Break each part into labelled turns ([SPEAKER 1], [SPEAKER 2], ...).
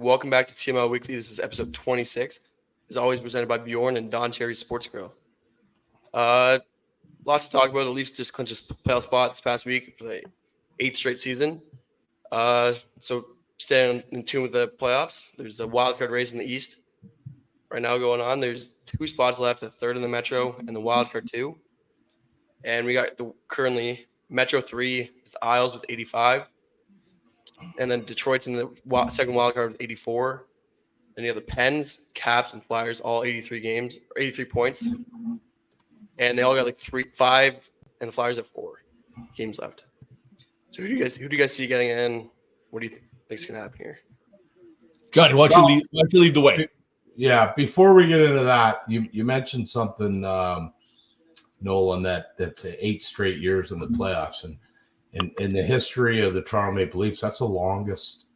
[SPEAKER 1] welcome back to TML Weekly. This is episode 26. As always, presented by Bjorn and Don Cherry Sports Grill. Lots to talk about. The Leafs just clinched a playoff spot this past week for the 8th straight season. So staying in tune with the playoffs. There's a wild card race in the East right now going on. There's 2 spots left, the third in the Metro and the wild card 2. And we got currently Metro 3 is the Isles with 85. And then Detroit's in the second wild card with 84. And you have the Pens, Caps, and Flyers, all 83 points. And they all got like 5, and the Flyers have 4 games left. So who do you guys see getting in? What do you think is going to happen here?
[SPEAKER 2] Johnny, why don't you lead the way?
[SPEAKER 3] Yeah, before we get into that, you mentioned something, Nolan, that's 8 straight years in the playoffs. And in the history of the Toronto Maple Leafs, that's the longest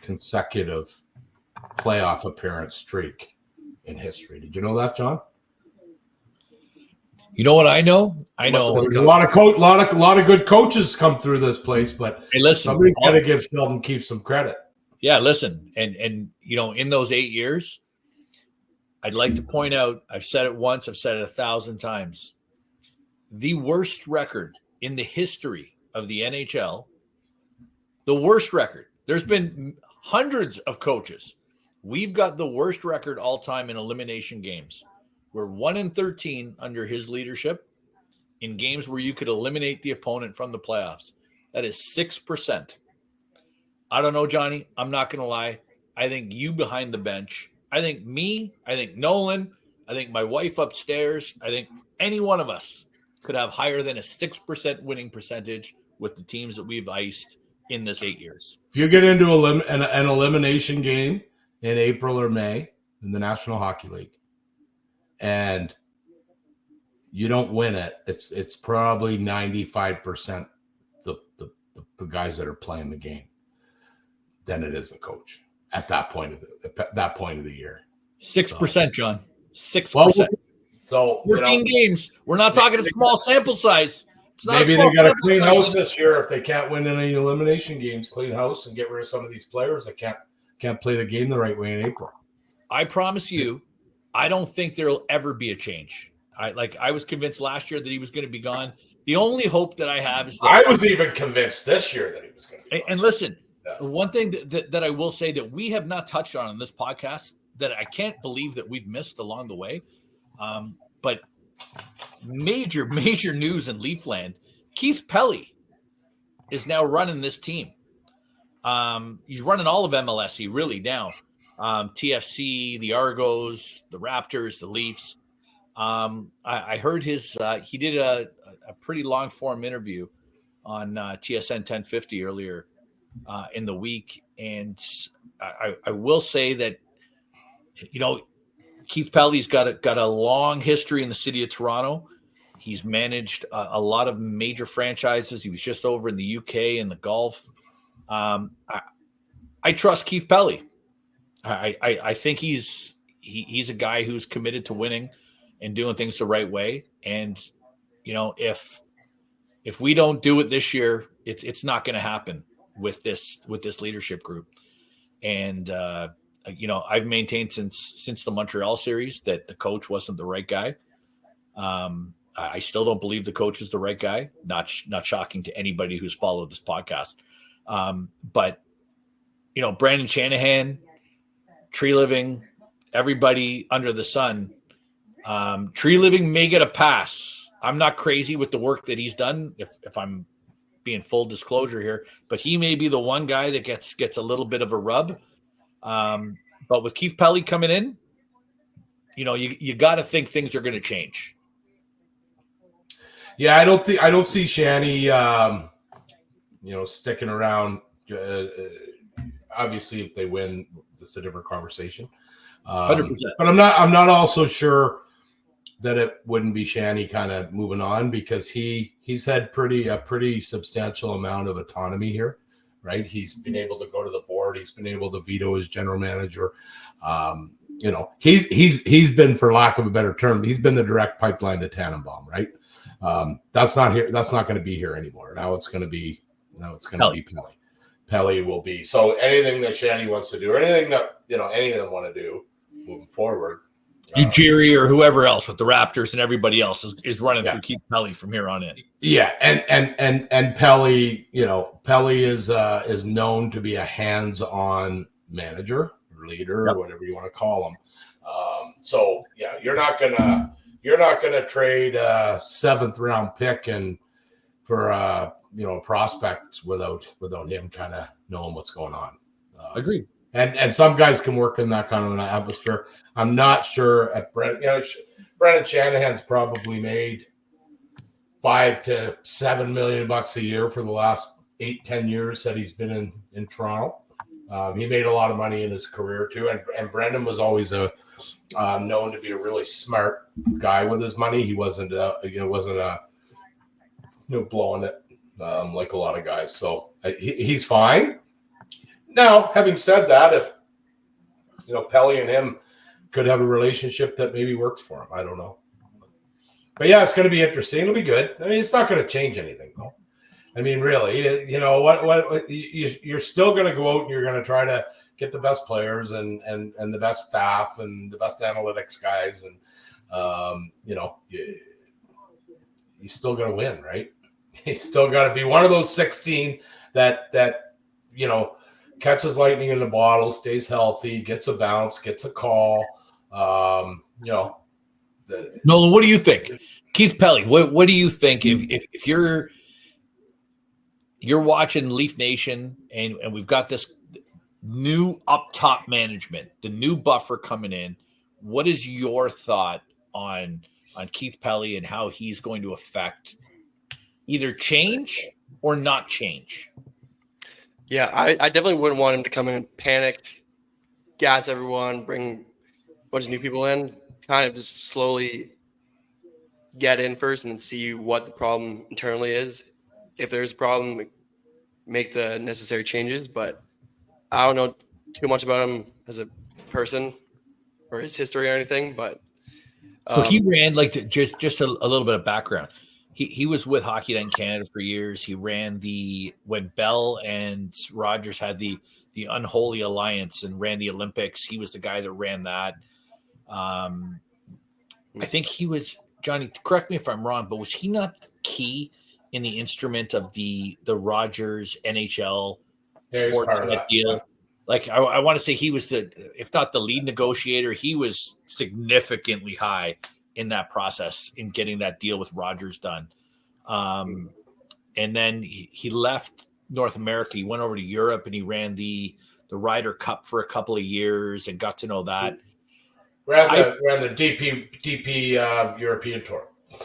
[SPEAKER 3] consecutive playoff appearance streak in history. Did you know that, John?
[SPEAKER 2] You know what I know? I know
[SPEAKER 3] there's a lot of good coaches come through this place, but
[SPEAKER 2] hey, listen,
[SPEAKER 3] somebody's got to give Sheldon Keefe some credit.
[SPEAKER 2] Yeah, listen, and you know, in those 8 years, I'd like to point out, I've said it once, I've said it 1,000 times. The worst record in the history of the NHL, the worst record. There's been hundreds of coaches. We've got the worst record all time in elimination games. We're 1-13 under his leadership in games where you could eliminate the opponent from the playoffs. That is 6%. I don't know, Johnny. I'm not going to lie. I think you behind the bench. I think me. I think Nolan. I think my wife upstairs. I think any one of us could have higher than a 6% winning percentage with the teams that we've iced in this 8 years.
[SPEAKER 3] If you get into an elimination game in April or May in the National Hockey League and you don't win it, it's probably 95% the guys that are playing the game than it is the coach at that point of the year.
[SPEAKER 2] 6%, John. 6%.
[SPEAKER 3] Well, so
[SPEAKER 2] 14 games. We're not talking a small sample size.
[SPEAKER 3] Maybe they got to clean house this year if they can't win any elimination games. Clean house and get rid of some of these players that can't play the game the right way in April.
[SPEAKER 2] I promise you, I don't think there'll ever be a change. I was convinced last year that he was going to be gone. The only hope that I have is that
[SPEAKER 3] I was even convinced this year that he was going to be gone.
[SPEAKER 2] And listen, one thing that I will say that we have not touched on in this podcast that I can't believe that we've missed along the way, but major news in Leafland. Keith Pelly is now running this team. He's running all of MLSE really now. TFC, the Argos, the Raptors, the Leafs. I heard he did a pretty long form interview on TSN 1050 earlier in the week. And I will say that, you know, Keith Pelly's got a long history in the city of Toronto. He's managed a lot of major franchises. He was just over in the UK in the Gulf. I trust Keith Pelly. I think he's a guy who's committed to winning and doing things the right way. And, you know, if we don't do it this year, it's not going to happen with this leadership group. And, you know, I've maintained since the Montreal series that the coach wasn't the right guy. I still don't believe the coach is the right guy. Not shocking to anybody who's followed this podcast. But, you know, Brandon Shanahan, Tree Living, everybody under the sun. Tree Living may get a pass. I'm not crazy with the work that he's done, if I'm being full disclosure here, but he may be the one guy that gets a little bit of a rub. But with Keith Pelly coming in, you know, you got to think things are going to change.
[SPEAKER 3] Yeah, I don't see Shanny, you know, sticking around. Obviously, if they win, it's a different conversation.
[SPEAKER 2] 100%.
[SPEAKER 3] But I'm not also sure that it wouldn't be Shanny kind of moving on, because he's had a pretty substantial amount of autonomy here, right? He's been able to go to the board. He's been able to veto his general manager. You know, he's been, for lack of a better term, he's been the direct pipeline to Tannenbaum, right? That's not here. That's not going to be here anymore. Now it's going to be Pelly. Pelly will be. So anything that Shanny wants to do, or anything that any of them want to do moving forward,
[SPEAKER 2] Jerry or whoever else with the Raptors and everybody else is running
[SPEAKER 3] Yeah.
[SPEAKER 2] through Keith Pelly from here on in.
[SPEAKER 3] Yeah, and Pelly, Pelly is known to be a hands-on manager, or leader, or whatever you want to call him. So yeah, you're not gonna trade a 7th round pick and for a prospect without him kind of knowing what's going on.
[SPEAKER 2] Agreed.
[SPEAKER 3] And some guys can work in that kind of an atmosphere. I'm not sure at Brendan Shanahan's probably made $5 to $7 million a year for the last 8-10 years that he's been in Toronto. He made a lot of money in his career too, and Brendan was always known to be a really smart guy with his money. He wasn't blowing it like a lot of guys. So he's fine. Now, having said that, if Pelly and him could have a relationship that maybe works for him, I don't know. But yeah, it's going to be interesting. It'll be good. I mean, it's not going to change anything, though. I mean, really, you're still going to go out and you're going to try to get the best players and the best staff and the best analytics guys, and you still got to win, right? You still got to be one of those 16 that catches lightning in the bottle, stays healthy, gets a bounce, gets a call. Nolan,
[SPEAKER 2] what do you think? Keith Pelly, what do you think if you're watching Leaf Nation and we've got this new up top management, the new buffer coming in, what is your thought on Keith Pelly and how he's going to affect either change or not change?
[SPEAKER 1] Yeah, I definitely wouldn't want him to come in and panic, gas everyone, bring a bunch of new people in, kind of just slowly get in first and then see what the problem internally is. If there's a problem, make the necessary changes. But I don't know too much about him as a person or his history or anything. But
[SPEAKER 2] so he ran just a little bit of background. He was with Hockey Night in Canada for years. He ran when Bell and Rogers had the unholy alliance and ran the Olympics. He was the guy that ran that. I think he was, Johnny, correct me if I'm wrong, but was he not key in the instrument of the Rogers NHL Sportsnet deal?
[SPEAKER 3] Yeah.
[SPEAKER 2] Like I want to say he was if not the lead negotiator, he was significantly high in that process in getting that deal with Rogers done. And then he left North America. He went over to Europe and he ran the Ryder Cup for a couple of years and got to know that.
[SPEAKER 3] Ran the DP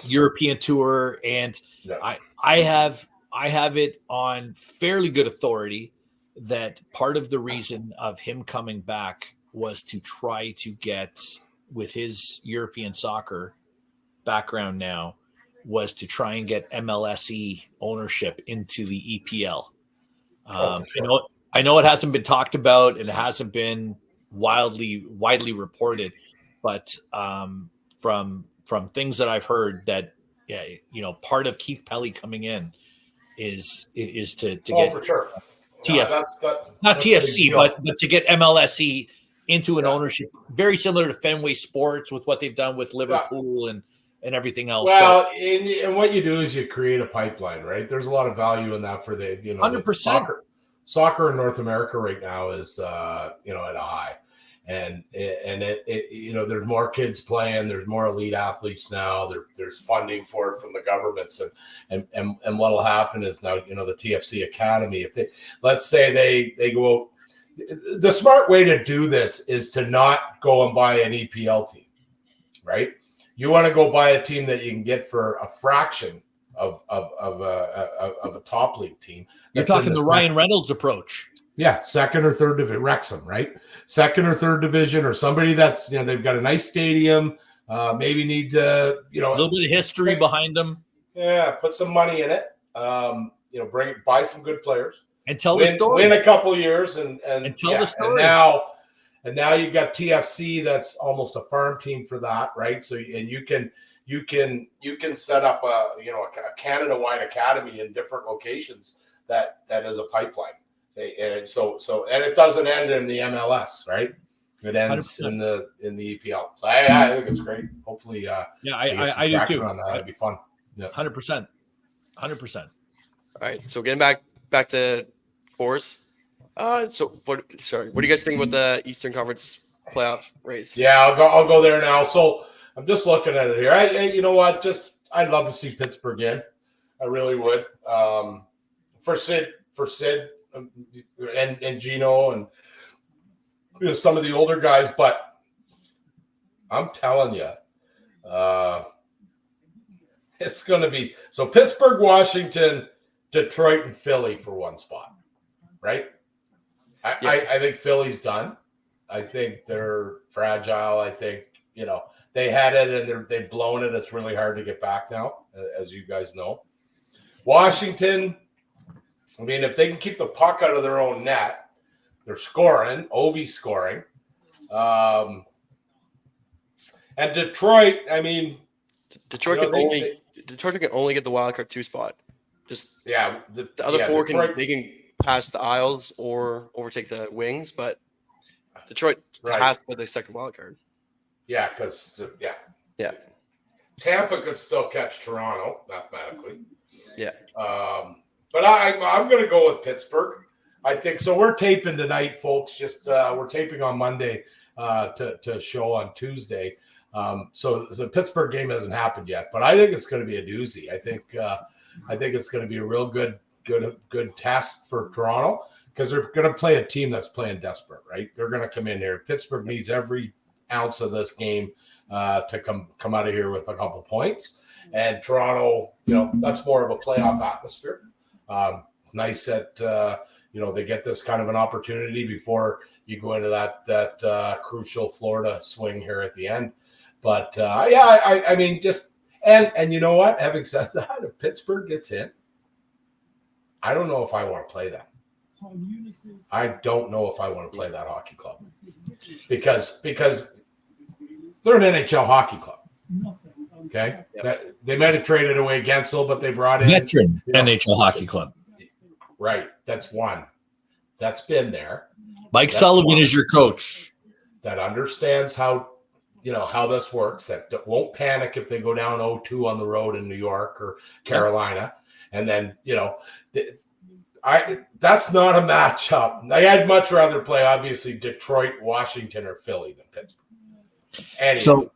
[SPEAKER 3] European tour. And
[SPEAKER 2] yeah. I have it on fairly good authority that part of the reason of him coming back was to try to get, with his European soccer background now, was to try and get MLSE ownership into the EPL. Sure. I know it hasn't been talked about and it hasn't been widely reported, but from things that I've heard that part of Keith Pelly coming in is to get
[SPEAKER 3] for sure.
[SPEAKER 2] Not TFC, but to get MLSE into an ownership, very similar to Fenway Sports with what they've done with Liverpool and everything else.
[SPEAKER 3] Well, and what you do is you create a pipeline, right? There's a lot of value in that for
[SPEAKER 2] 100%.
[SPEAKER 3] Soccer in North America right now is at a high, and there's more kids playing, there's more elite athletes now. There's funding for it from the governments, and what'll happen is now the TFC Academy, if let's say they go out. The smart way to do this is to not go and buy an EPL team, right? You want to go buy a team that you can get for a fraction of a top league team.
[SPEAKER 2] You're talking the Ryan Reynolds approach.
[SPEAKER 3] Yeah, second or third division, Wrexham, right? Second or third division, or somebody that's they've got a nice stadium. Maybe need to a
[SPEAKER 2] little bit of history behind them.
[SPEAKER 3] Yeah, put some money in it. Buy some good players.
[SPEAKER 2] And tell the story.
[SPEAKER 3] Win a couple years and
[SPEAKER 2] tell the story.
[SPEAKER 3] And now you've got TFC that's almost a farm team for that, right? So you can set up a Canada-wide academy in different locations that is a pipeline. And and it doesn't end in the MLS, right? It ends
[SPEAKER 2] 100%.
[SPEAKER 3] in the EPL. So I think it's great. Hopefully,
[SPEAKER 2] Yeah,
[SPEAKER 3] they get some
[SPEAKER 2] I do
[SPEAKER 3] traction
[SPEAKER 2] too.
[SPEAKER 3] on that. It'd be fun. Yeah.
[SPEAKER 2] 100%. 100%.
[SPEAKER 1] All right. So getting back to Force. What do you guys think about the Eastern Conference playoff race?
[SPEAKER 3] Yeah, I'll go there now. So I'm just looking at it here. You know what? I'd love to see Pittsburgh in. I really would. For Sid, and Gino and some of the older guys, but I'm telling you, it's going to be so Pittsburgh, Washington, Detroit, and Philly for one spot, right? I think Philly's done. I think they're fragile. I think they had it and they've blown it. It's really hard to get back now, as you guys know. Washington, I mean, if they can keep the puck out of their own net, they're scoring. Ovi's scoring. And Detroit, I mean,
[SPEAKER 1] Detroit can only get the wild card 2 spot. Just
[SPEAKER 3] the
[SPEAKER 1] other 4
[SPEAKER 3] Detroit,
[SPEAKER 1] can pass the Isles or overtake the Wings, but Detroit has to get the second wild card.
[SPEAKER 3] Yeah, because Tampa could still catch Toronto mathematically.
[SPEAKER 1] Yeah.
[SPEAKER 3] But I'm going to go with Pittsburgh. I think so. We're taping tonight, folks. We're taping on Monday to show on Tuesday. So the Pittsburgh game hasn't happened yet, but I think it's going to be a doozy. I think it's going to be a real good test for Toronto because they're going to play a team that's playing desperate, right? They're going to come in here. Pittsburgh needs every ounce of this game to come out of here with a couple points. And Toronto, that's more of a playoff atmosphere. It's nice that they get this kind of an opportunity before you go into that crucial Florida swing here at the end. But I mean, and you know what? Having said that, if Pittsburgh gets in, I don't know if I want to play that. I don't know if I want to play that hockey club because they're an NHL hockey club. Okay, they might have traded away Gensel, but they brought in
[SPEAKER 2] veteran NHL hockey club.
[SPEAKER 3] Right, that's one that's been there.
[SPEAKER 2] Mike Sullivan is your coach.
[SPEAKER 3] That understands how this works. That won't panic if they go down 0-2 on the road in New York or Carolina, and then that's not a matchup. I'd much rather play obviously Detroit, Washington, or Philly than Pittsburgh. Anyway.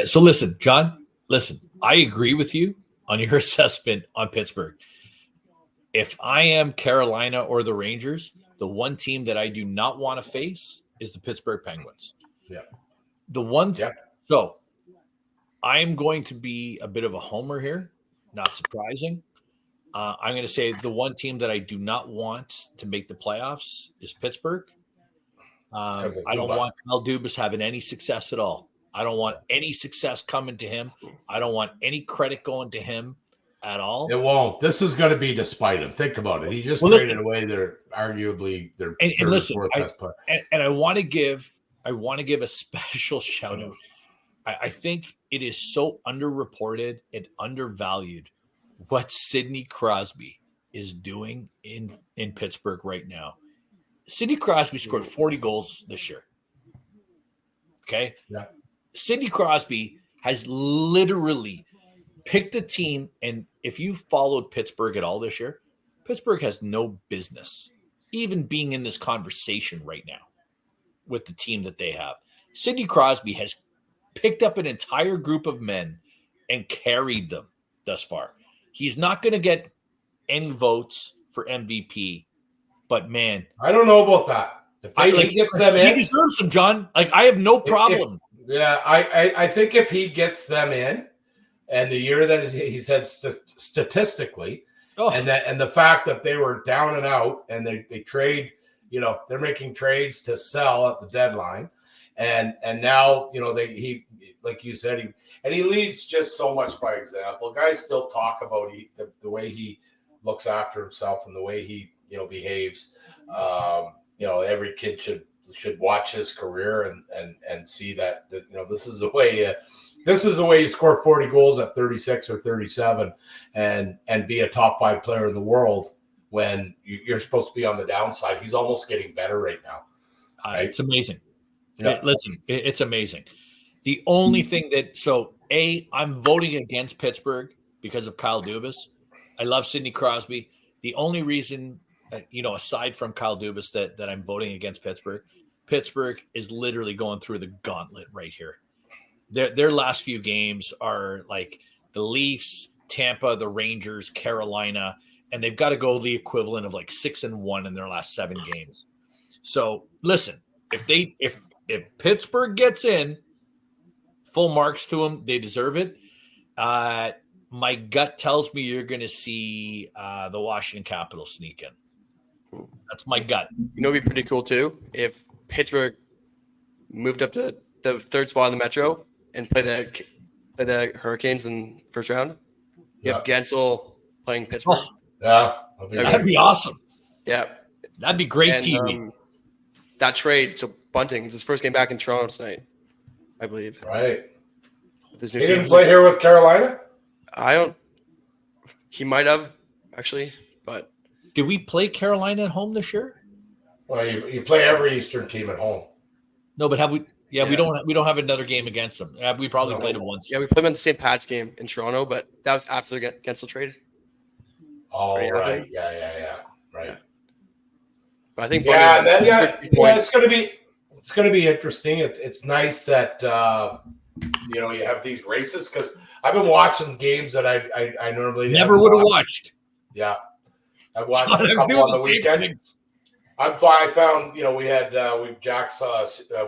[SPEAKER 2] So listen, John. Listen, I agree with you on your assessment on Pittsburgh. If I am Carolina or the Rangers, the one team that I do not want to face is the Pittsburgh Penguins.
[SPEAKER 3] Yeah.
[SPEAKER 2] So I'm going to be a bit of a homer here. Not surprising. I'm going to say the one team that I do not want to make the playoffs is Pittsburgh. I don't want Kyle Dubas having any success at all. I don't want any success coming to him. I don't want any credit going to him at all.
[SPEAKER 3] It won't. This is going to be despite him. Think about it. He just traded away their third or fourth best player.
[SPEAKER 2] And I want to give a special shout out. I think it is so underreported and undervalued what Sidney Crosby is doing in Pittsburgh right now. Sidney Crosby scored 40 goals this year. Okay?
[SPEAKER 3] Yeah.
[SPEAKER 2] Sidney Crosby has literally picked a team, and if you've followed Pittsburgh at all this year, Pittsburgh has no business even being in this conversation right now with the team that they have. Sidney Crosby has picked up an entire group of men and carried them thus far. He's not going to get any votes for MVP, but man,
[SPEAKER 3] I don't know about that. If he gets them in,
[SPEAKER 2] he deserves them, John. I have no problem.
[SPEAKER 3] I think if he gets them in, and the year that he said statistically, and the fact that they were down and out, and they trade, they're making trades to sell at the deadline, and now he like you said he leads just so much by example. Guys still talk about the way he looks after himself and the way he behaves. Every kid should watch his career and see that this is the way you score 40 goals at 36 or 37 and be a top 5 player in the world when you're supposed to be on the downside. He's almost getting better right now. Right?
[SPEAKER 2] It's amazing.
[SPEAKER 3] Yeah.
[SPEAKER 2] It's amazing. The only thing I'm voting against Pittsburgh because of Kyle Dubas. I love Sidney Crosby. The only reason, aside from Kyle Dubas, that I'm voting against Pittsburgh is literally going through the gauntlet right here. Their last few games are like the Leafs, Tampa, the Rangers, Carolina, and they've got to go the equivalent of like 6-1 in their last 7 games. So listen, if Pittsburgh gets in, full marks to them, they deserve it. My gut tells me you're going to see the Washington Capitals sneak in. That's my gut.
[SPEAKER 1] It'd be pretty cool too if Pittsburgh moved up to the 3rd spot in the Metro and play the Hurricanes in first round. You have Gensel playing Pittsburgh.
[SPEAKER 2] That'd be awesome.
[SPEAKER 1] Yeah,
[SPEAKER 2] that'd be great TV.
[SPEAKER 1] That trade. So Bunting, it's his first game back in Toronto tonight, I believe.
[SPEAKER 3] Right.
[SPEAKER 1] He
[SPEAKER 3] didn't play here with Carolina?
[SPEAKER 1] He might have, actually, but.
[SPEAKER 2] Did we play Carolina at home this year?
[SPEAKER 3] Well, you play every Eastern team at home.
[SPEAKER 2] No, but have we? Yeah, we don't have another game against them. We probably played them once.
[SPEAKER 1] Yeah, we played them in the St. Pat's game in Toronto, but that was after the Gensel trade.
[SPEAKER 3] Oh, right. Yeah. Right.
[SPEAKER 1] Yeah. But I think it's gonna be interesting. It's nice that you have these races because I've been watching games that I normally
[SPEAKER 2] never would have watched.
[SPEAKER 3] Yeah, I watched a couple on the weekend. I found we had Jack's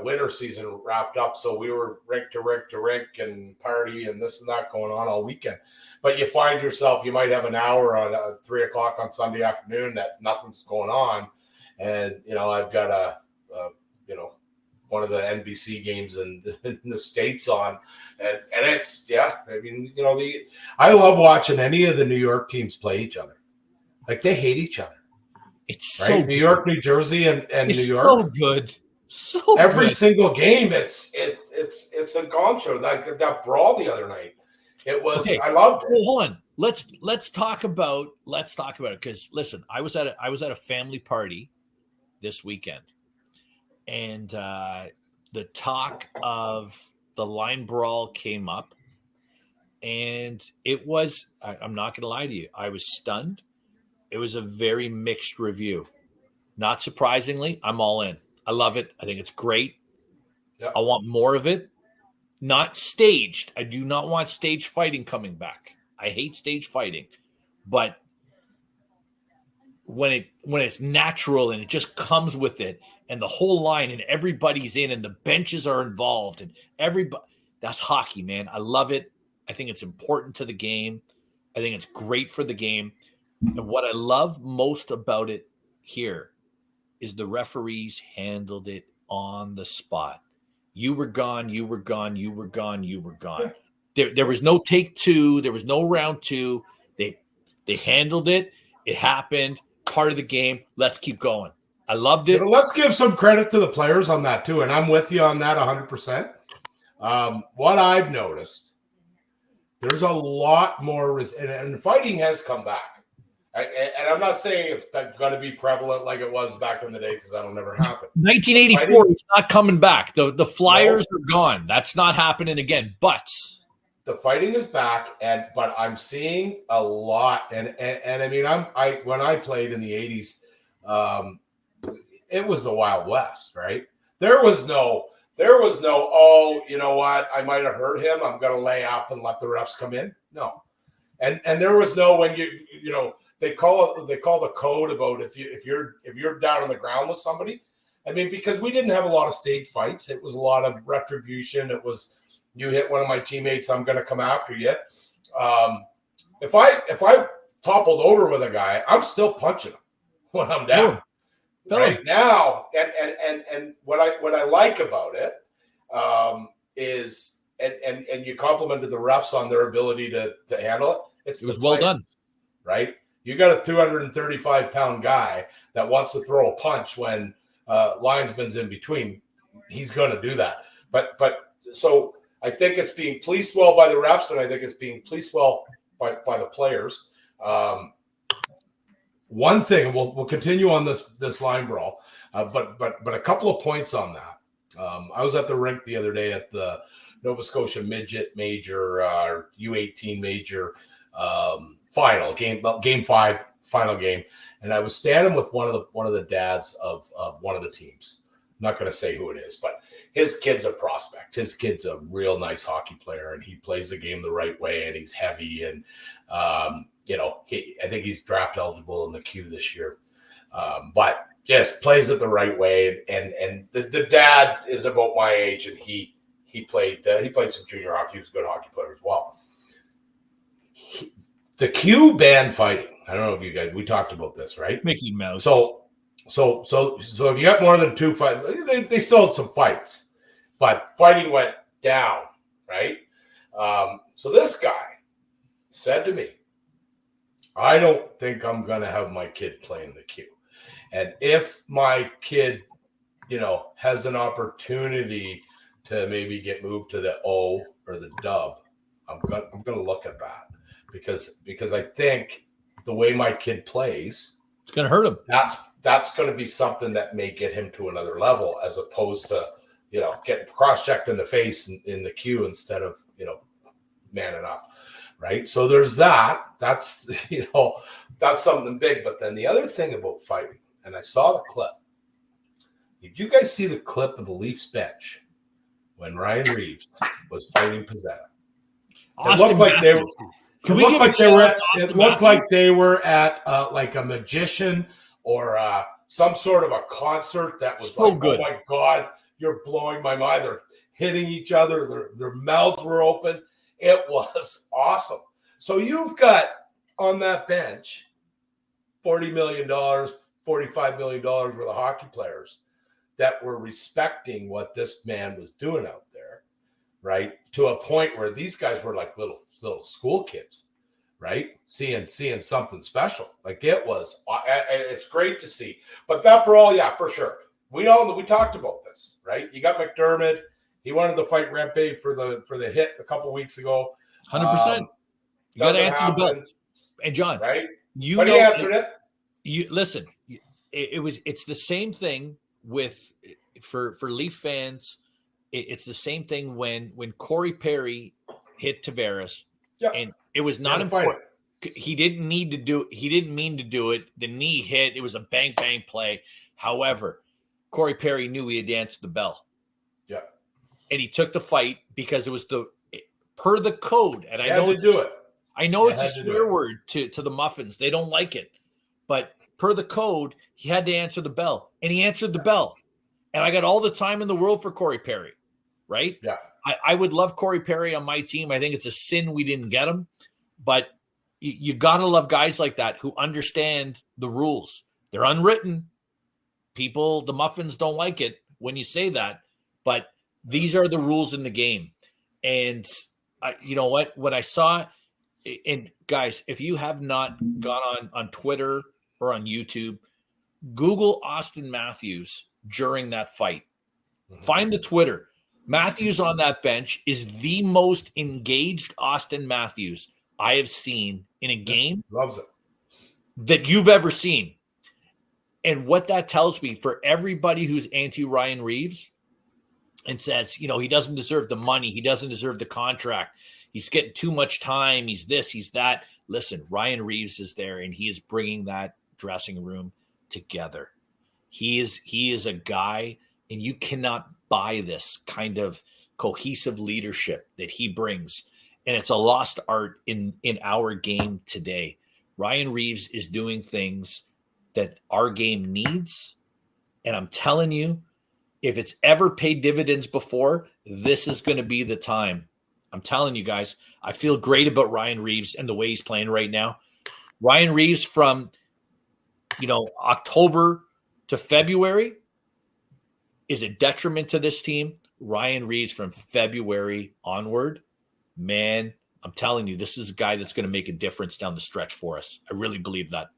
[SPEAKER 3] winter season wrapped up, so we were rink to rink and party and this and that going on all weekend. But you find yourself, you might have an hour on 3 o'clock on Sunday afternoon that nothing's going on, and I've got one of the NBC games in the States on, and it's I love watching any of the New York teams play each other. Like they hate each other.
[SPEAKER 2] It's
[SPEAKER 3] right?
[SPEAKER 2] so
[SPEAKER 3] New York, New Jersey, and New York.
[SPEAKER 2] So good. So
[SPEAKER 3] every
[SPEAKER 2] good.
[SPEAKER 3] single game, it's a gong show. Like that brawl the other night. It was. Okay. I loved it.
[SPEAKER 2] Well, hold on. Let's talk about it because listen, I was at a family party this weekend, and the talk of the line brawl came up, and it was. I'm not going to lie to you. I was stunned. It was a very mixed review. Not surprisingly, I'm all in. I love it. I think it's great. Yep. I want more of it. Not staged. I do not want stage fighting coming back. I hate stage fighting. But when it's natural and it just comes with it and the whole line and everybody's in and the benches are involved and everybody, that's hockey, man. I love it. I think it's important to the game. I think it's great for the game. And what I love most about it here is the referees handled it on the spot. You were gone, you were gone, you were gone, you were gone. There was no take 2. There was no round 2. They handled it. It happened. Part of the game. Let's keep going. I loved it.
[SPEAKER 3] Let's give some credit to the players on that too. And I'm with you on that 100%. What I've noticed, there's a lot more, and fighting has come back. And I'm not saying it's going to be prevalent like it was back in the day because that'll never happen.
[SPEAKER 2] 1984 is not coming back. The Flyers are gone. That's not happening again. But
[SPEAKER 3] the fighting is back, but I'm seeing a lot. And I mean, when I played in the 80s, it was the Wild West, right? There was no. Oh, you know what? I might have hurt him. I'm going to lay up and let the refs come in. No, and there was no when you know. They call the code about if you're down on the ground with somebody. I mean, because we didn't have a lot of stage fights. It was a lot of retribution. It was you hit one of my teammates, I'm going to come after you. If I toppled over with a guy, I'm still punching him when I'm down. Right now, and what I like about it is and you complimented the refs on their ability to handle it.
[SPEAKER 2] It was well done,
[SPEAKER 3] right? You got a 235-pound guy that wants to throw a punch when linesman's in between. He's going to do that. But so I think it's being policed well by the refs, and I think it's being policed well by the players. one thing, we'll continue on this line brawl, but a couple of points on that. I was at the rink the other day at the Nova Scotia Midget Major U18 Major final game 5 final game, and I was standing with one of the dads of one of the teams. I'm not going to say who it is, but his kid's a prospect. His kid's a real nice hockey player, and he plays the game the right way, and he's heavy, and I think he's draft eligible in the queue this year, but just plays it the right way. And the dad is about my age, and he played some junior hockey. He was a good hockey player as well. The Q banned fighting. I don't know if you guys, we talked about this, right?
[SPEAKER 2] Mickey Mouse.
[SPEAKER 3] So if you got more than 2 fights, they still had some fights, but fighting went down, right? So this guy said to me, I don't think I'm going to have my kid play in the Q. And if my kid, has an opportunity to maybe get moved to the O or the dub, I'm going to look at that because I think the way my kid plays,
[SPEAKER 2] it's going to hurt him.
[SPEAKER 3] That's going to be something that may get him to another level, as opposed to, getting cross-checked in the face in the queue instead of, manning up. Right. So there's that. That's, that's something big. But then the other thing about fighting, and I saw the clip. Did you guys see the clip of the Leafs bench when Ryan Reaves was fighting Pizzetta? It looked like they were. It looked like they were at like a magician or some sort of a concert that was so like, good. Oh my God, you're blowing my mind. They're hitting each other. Their mouths were open. It was awesome. So you've got on that bench $40 million, $45 million worth of hockey players that were respecting what this man was doing out there, right? To a point where these guys were like little school kids, right? Seeing something special. Like it's great to see. But that brawl, yeah, for sure. We talked about this, right? You got McDermott. He wanted to fight Rempe for the hit a couple weeks ago.
[SPEAKER 2] 100%. You got to answer the bell. And John,
[SPEAKER 3] right?
[SPEAKER 2] He
[SPEAKER 3] answered it.
[SPEAKER 2] You listen. It's the same thing for Leaf fans. It's the same thing when Corey Perry hit Tavares, and it was not important. He didn't need to do. He didn't mean to do it. The knee hit. It was a bang bang play. However, Corey Perry knew he had to answer the bell. Yeah. And he took the fight because it was per the code. And I know it's a swear word to the Muffins. They don't like it. But per the code, he had to answer the bell. And he answered the bell. And I got all the time in the world for Corey Perry. Right? Yeah. I would love Corey Perry on my team. I think it's a sin we didn't get him. But you got to love guys like that who understand the rules. They're unwritten. People, the Muffins don't like it when you say that. But these are the rules in the game. And you know what? When I saw, and guys, if you have not gone on Twitter or on YouTube, Google Austin Matthews during that fight. Mm-hmm. Find the Twitter. Matthews on that bench is the most engaged Austin Matthews I have seen in a game.
[SPEAKER 3] Loves it.
[SPEAKER 2] That you've ever seen. And what that tells me for everybody who's anti-Ryan Reaves and says, he doesn't deserve the money. He doesn't deserve the contract. He's getting too much time. He's this, he's that. Listen, Ryan Reaves is there, and he is bringing that dressing room together. He is a guy, and you cannot buy this kind of cohesive leadership that he brings. And it's a lost art in our game today. Ryan Reaves is doing things that our game needs. And I'm telling you, if it's ever paid dividends before, this is going to be the time. I'm telling you guys, I feel great about Ryan Reaves and the way he's playing right now. Ryan Reaves from, October to February is a detriment to this team. Ryan Reaves from February onward, man, I'm telling you, this is a guy that's going to make a difference down the stretch for us. I really believe that.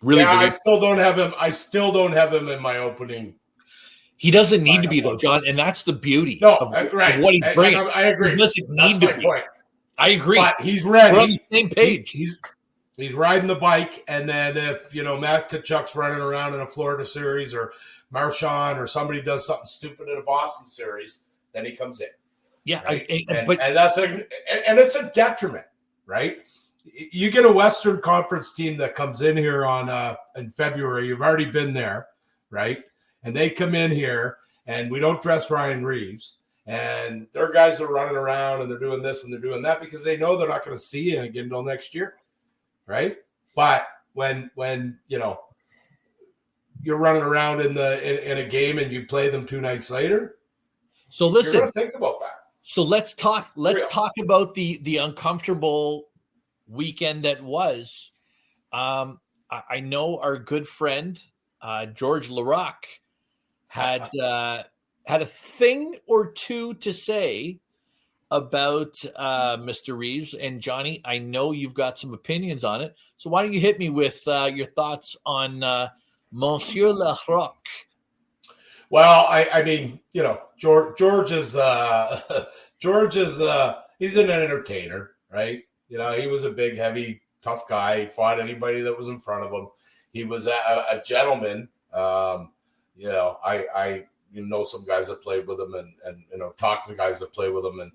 [SPEAKER 3] I still don't have him. I still don't have him in my opening.
[SPEAKER 2] He doesn't need to be, though, John, and that's the beauty of what he's bringing.
[SPEAKER 3] I agree.
[SPEAKER 2] He doesn't need to be.
[SPEAKER 3] Point.
[SPEAKER 2] I agree.
[SPEAKER 3] But he's ready.
[SPEAKER 2] We're on the same page.
[SPEAKER 3] He's riding the bike, and then if Matt Tkachuk's running around in a Florida series, or Marchand, or somebody does something stupid in a Boston series, then he comes in.
[SPEAKER 2] Yeah,
[SPEAKER 3] right?
[SPEAKER 2] but
[SPEAKER 3] that's and it's a detriment, right? You get a Western Conference team that comes in here in February. You've already been there, right? And they come in here, and we don't dress Ryan Reaves, and their guys are running around and they're doing this and they're doing that because they know they're not going to see you again until next year. Right. But when you're running around in a game and you play them 2 nights later,
[SPEAKER 2] so listen,
[SPEAKER 3] you're gonna think about that.
[SPEAKER 2] So let's talk about the uncomfortable weekend that was. I know our good friend George Laraque had a thing or two to say about Mr. Reaves. And Johnny, I know you've got some opinions on it. So why don't you hit me with your thoughts on Monsieur Laraque?
[SPEAKER 3] Well, I mean, George is he's an entertainer, right? He was a big, heavy, tough guy. He fought anybody that was in front of him. He was a gentleman. I some guys that played with him and talked to the guys that play with him,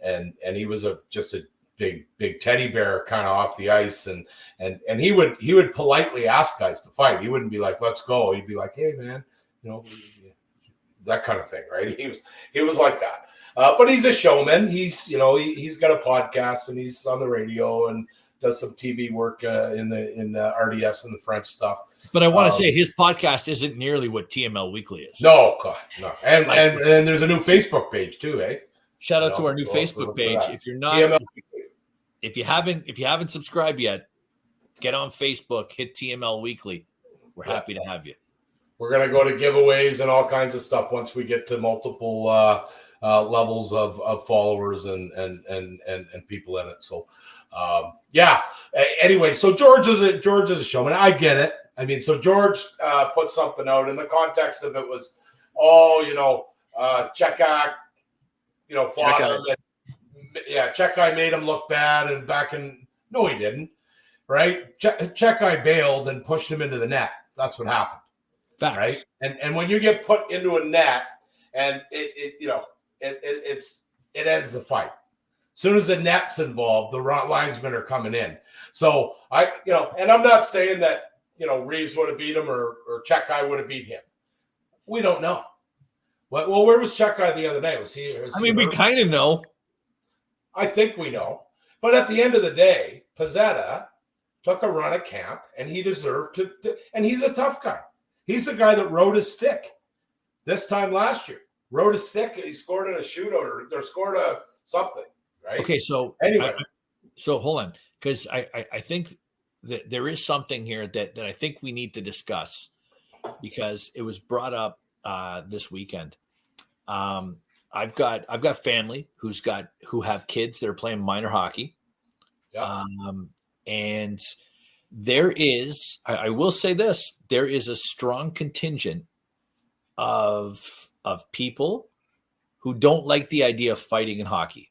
[SPEAKER 3] and he was just a big teddy bear kind of off the ice, and he would politely ask guys to fight. He wouldn't be like, let's go. He'd be like, hey man, that kind of thing, right? He was like that. But he's a showman. He's got a podcast, and he's on the radio and does some TV work in the RDS and the French stuff.
[SPEAKER 2] But I want to say his podcast isn't nearly what TML Weekly is.
[SPEAKER 3] No, God, no. And there's a new Facebook page too, eh?
[SPEAKER 2] Shout out to our new Facebook page. If you're not, if you haven't subscribed yet, get on Facebook, hit TML Weekly. We're happy to have you.
[SPEAKER 3] We're gonna go to giveaways and all kinds of stuff once we get to multiple levels of followers and people in it. So anyway, so George is a showman. I get it. I mean, so George put something out in the context of it was, Czechak, fought him. Czechak made him look bad, and no, he didn't, right? Czechak bailed and pushed him into the net. That's what happened.
[SPEAKER 2] Facts.
[SPEAKER 3] Right? And when you get put into a net, and it ends the fight. As soon as the net's involved, the linesmen are coming in. So and I'm not saying that Reaves would have beat him or Czechak would have beat him. We don't know. Well, where was Czechak the other night? Was he?
[SPEAKER 2] We kind of know.
[SPEAKER 3] I think we know. But at the end of the day, Pizzetta took a run at camp, and he deserved to. And he's a tough guy. He's the guy that rode his stick this time last year. Rode his stick. He scored in a shootout or scored a something. Right.
[SPEAKER 2] Okay. So
[SPEAKER 3] anyway,
[SPEAKER 2] so hold on, because I think that there is something here that I think we need to discuss, because it was brought up this weekend. I've got family who have kids that are playing minor hockey. Yeah. And there is, I will say this, there is a strong contingent of people who don't like the idea of fighting in hockey.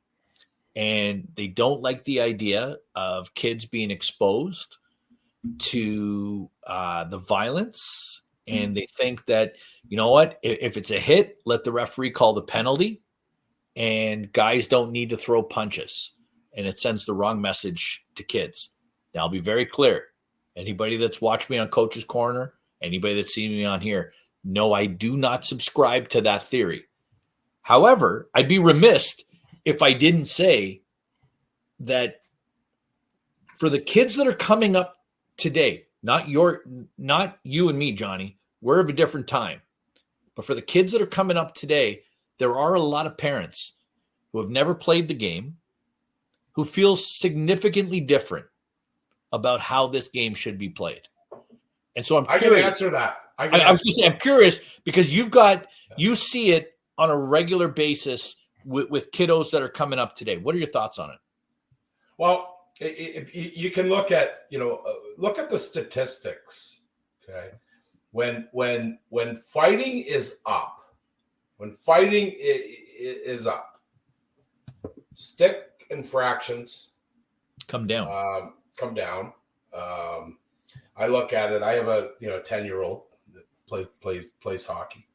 [SPEAKER 2] And they don't like the idea of kids being exposed to the violence. And they think that, if it's a hit, let the referee call the penalty, and guys don't need to throw punches. And it sends the wrong message to kids. Now, I'll be very clear. Anybody that's watched me on Coach's Corner, anybody that's seen me on here, no, I do not subscribe to that theory. However, I'd be remiss if I didn't say that for the kids that are coming up today, not you and me, Johnny, we're of a different time. But for the kids that are coming up today, there are a lot of parents who have never played the game, who feel significantly different about how this game should be played. And so I'm curious.
[SPEAKER 3] I can answer that.
[SPEAKER 2] I was going to say, I'm curious because you see it on a regular basis with kiddos that are coming up today. What are your thoughts on it?
[SPEAKER 3] Well, if you can look at the statistics, okay? When fighting is up, stick infractions
[SPEAKER 2] come down.
[SPEAKER 3] I look at it. I have a 10-year-old that plays hockey.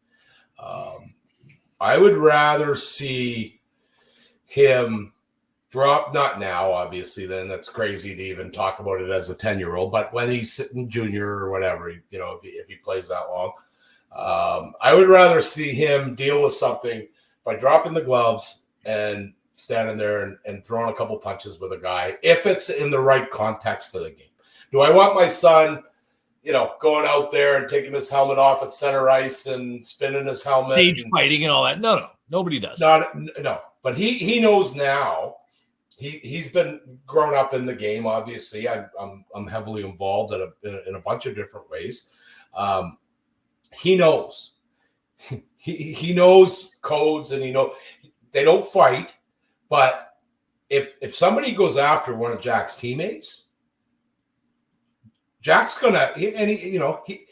[SPEAKER 3] I would rather see him drop, not now, obviously, then that's crazy to even talk about it as a 10-year-old, but when he's sitting junior or whatever, if he plays that long, I would rather see him deal with something by dropping the gloves and standing there and throwing a couple punches with a guy, if it's in the right context of the game. Do I want my son, going out there and taking his helmet off at center ice and spinning his helmet?
[SPEAKER 2] Stage fighting and all that. No, nobody does.
[SPEAKER 3] No. But he knows now. He's been grown up in the game. Obviously, I'm heavily involved in a bunch of different ways. He knows. He knows codes, and they don't fight. But if somebody goes after one of Jack's teammates, Jack's gonna he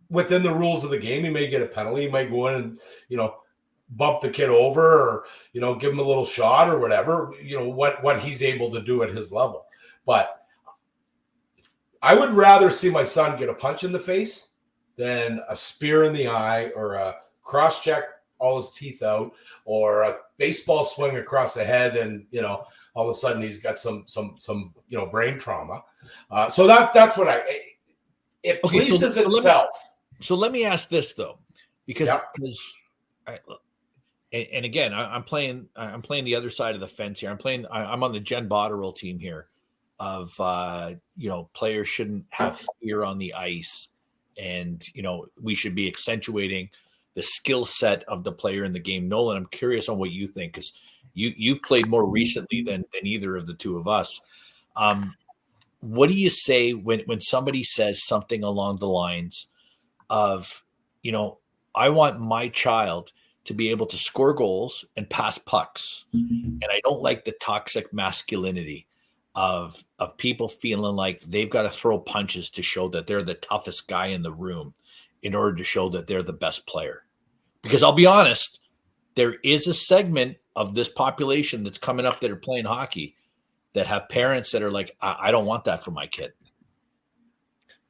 [SPEAKER 3] within the rules of the game, he may get a penalty. He might go in and bump the kid over, or give him a little shot or whatever, what he's able to do at his level. But I would rather see my son get a punch in the face than a spear in the eye, or a cross check all his teeth out, or a baseball swing across the head, and all of a sudden he's got some brain trauma. So that's what it polices itself.
[SPEAKER 2] So let me ask this though, because and again, I'm playing the other side of the fence here. I'm on the Jen Botterill team here of, players shouldn't have fear on the ice, and, we should be accentuating the skill set of the player in the game. Nolan, I'm curious on what you think, because you've played more recently than either of the two of us. What do you say when somebody says something along the lines of, I want my child to be able to score goals and pass pucks. And I don't like the toxic masculinity of people feeling like they've got to throw punches to show that they're the toughest guy in the room in order to show that they're the best player. Because I'll be honest, there is a segment of this population that's coming up that are playing hockey that have parents that are like, I don't want that for my kid.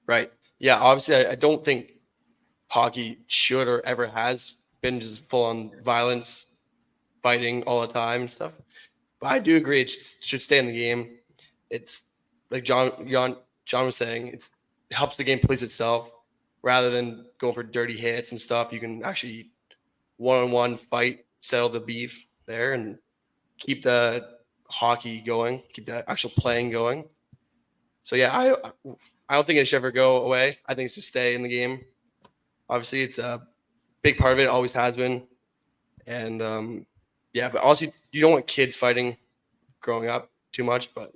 [SPEAKER 1] Right. Yeah. Obviously, I don't think hockey should or ever has been just full on violence, fighting all the time and stuff. But I do agree it should stay in the game. It's like John was saying, it helps the game police itself rather than going for dirty hits and stuff. You can actually one-on-one fight, settle the beef there, and keep the hockey going, keep the actual playing going. So yeah, I don't think it should ever go away. I think it should stay in the game. Obviously, it's a big part of it, always has been. And but also you don't want kids fighting growing up too much, but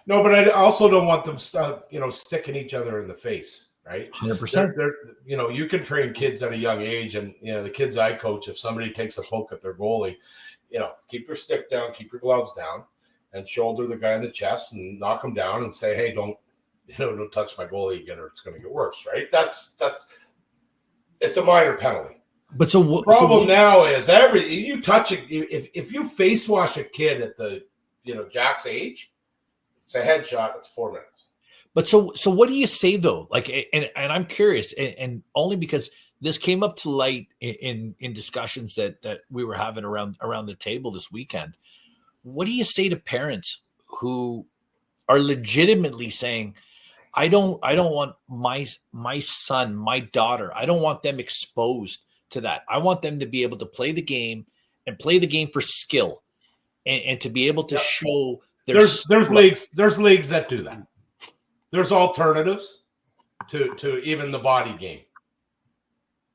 [SPEAKER 3] no, but I also don't want them sticking each other in the face, right?
[SPEAKER 2] 100%.
[SPEAKER 3] You can train kids at a young age, and the kids I coach, if somebody takes a poke at their goalie, keep your stick down, keep your gloves down, and shoulder the guy in the chest and knock him down and say, hey, don't touch my goalie again, or it's going to get worse, right? It's a minor penalty.
[SPEAKER 2] But
[SPEAKER 3] the problem now is you touch it. If you face wash a kid at the Jack's age, it's a headshot. It's 4 minutes.
[SPEAKER 2] But so what do you say though? Like, and I'm curious, and only because this came up to light in discussions that we were having around the table this weekend. What do you say to parents who are legitimately saying, I don't want my son, my daughter, I don't want them exposed to that. I want them to be able to play the game and play the game for skill and to be able to show
[SPEAKER 3] there's leagues that do that. There's alternatives to even the body game.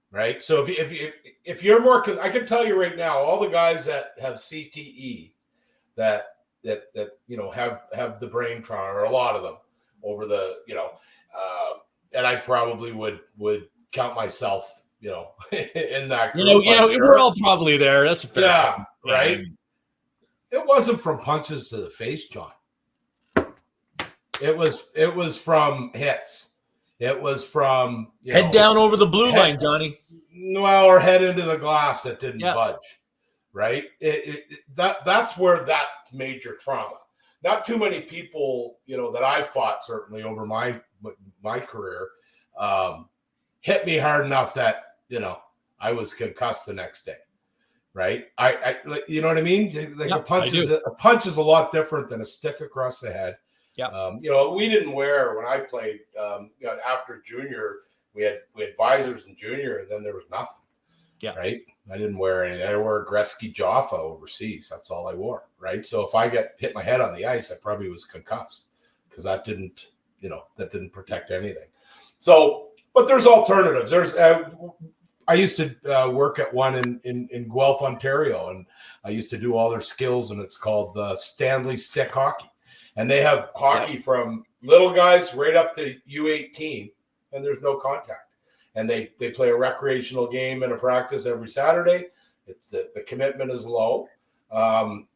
[SPEAKER 3] Right? So if you're more, I can tell you right now, all the guys that have CTE that have the brain trauma, or a lot of them, over the and I probably would count myself in that group.
[SPEAKER 2] We're all probably there. That's a fair point.
[SPEAKER 3] Right. It wasn't from punches to the face, John. It was from hits. It was from
[SPEAKER 2] head down over the blue line, Johnny.
[SPEAKER 3] Well, or head into the glass that didn't budge. Right. That's where that major trauma. not too many people, that I fought certainly over my career, hit me hard enough that, I was concussed the next day. Right. I you know what I mean? Like
[SPEAKER 2] Yep,
[SPEAKER 3] a punch is a lot different than a stick across the head.
[SPEAKER 2] Yeah.
[SPEAKER 3] We didn't wear when I played, after junior, we had visors in junior, and then there was nothing.
[SPEAKER 2] Yeah.
[SPEAKER 3] Right. I didn't wear anything. I wore a Gretzky Jaffa overseas. That's all I wore. Right. So if I hit my head on the ice, I probably was concussed because that didn't protect anything. So, but there's alternatives. There's, I used to work at one in Guelph, Ontario, and I used to do all their skills, and it's called Stanley Stick Hockey. And they have hockey from little guys right up to U18, and there's no contact. And they play a recreational game and a practice every Saturday. It's the commitment is low. The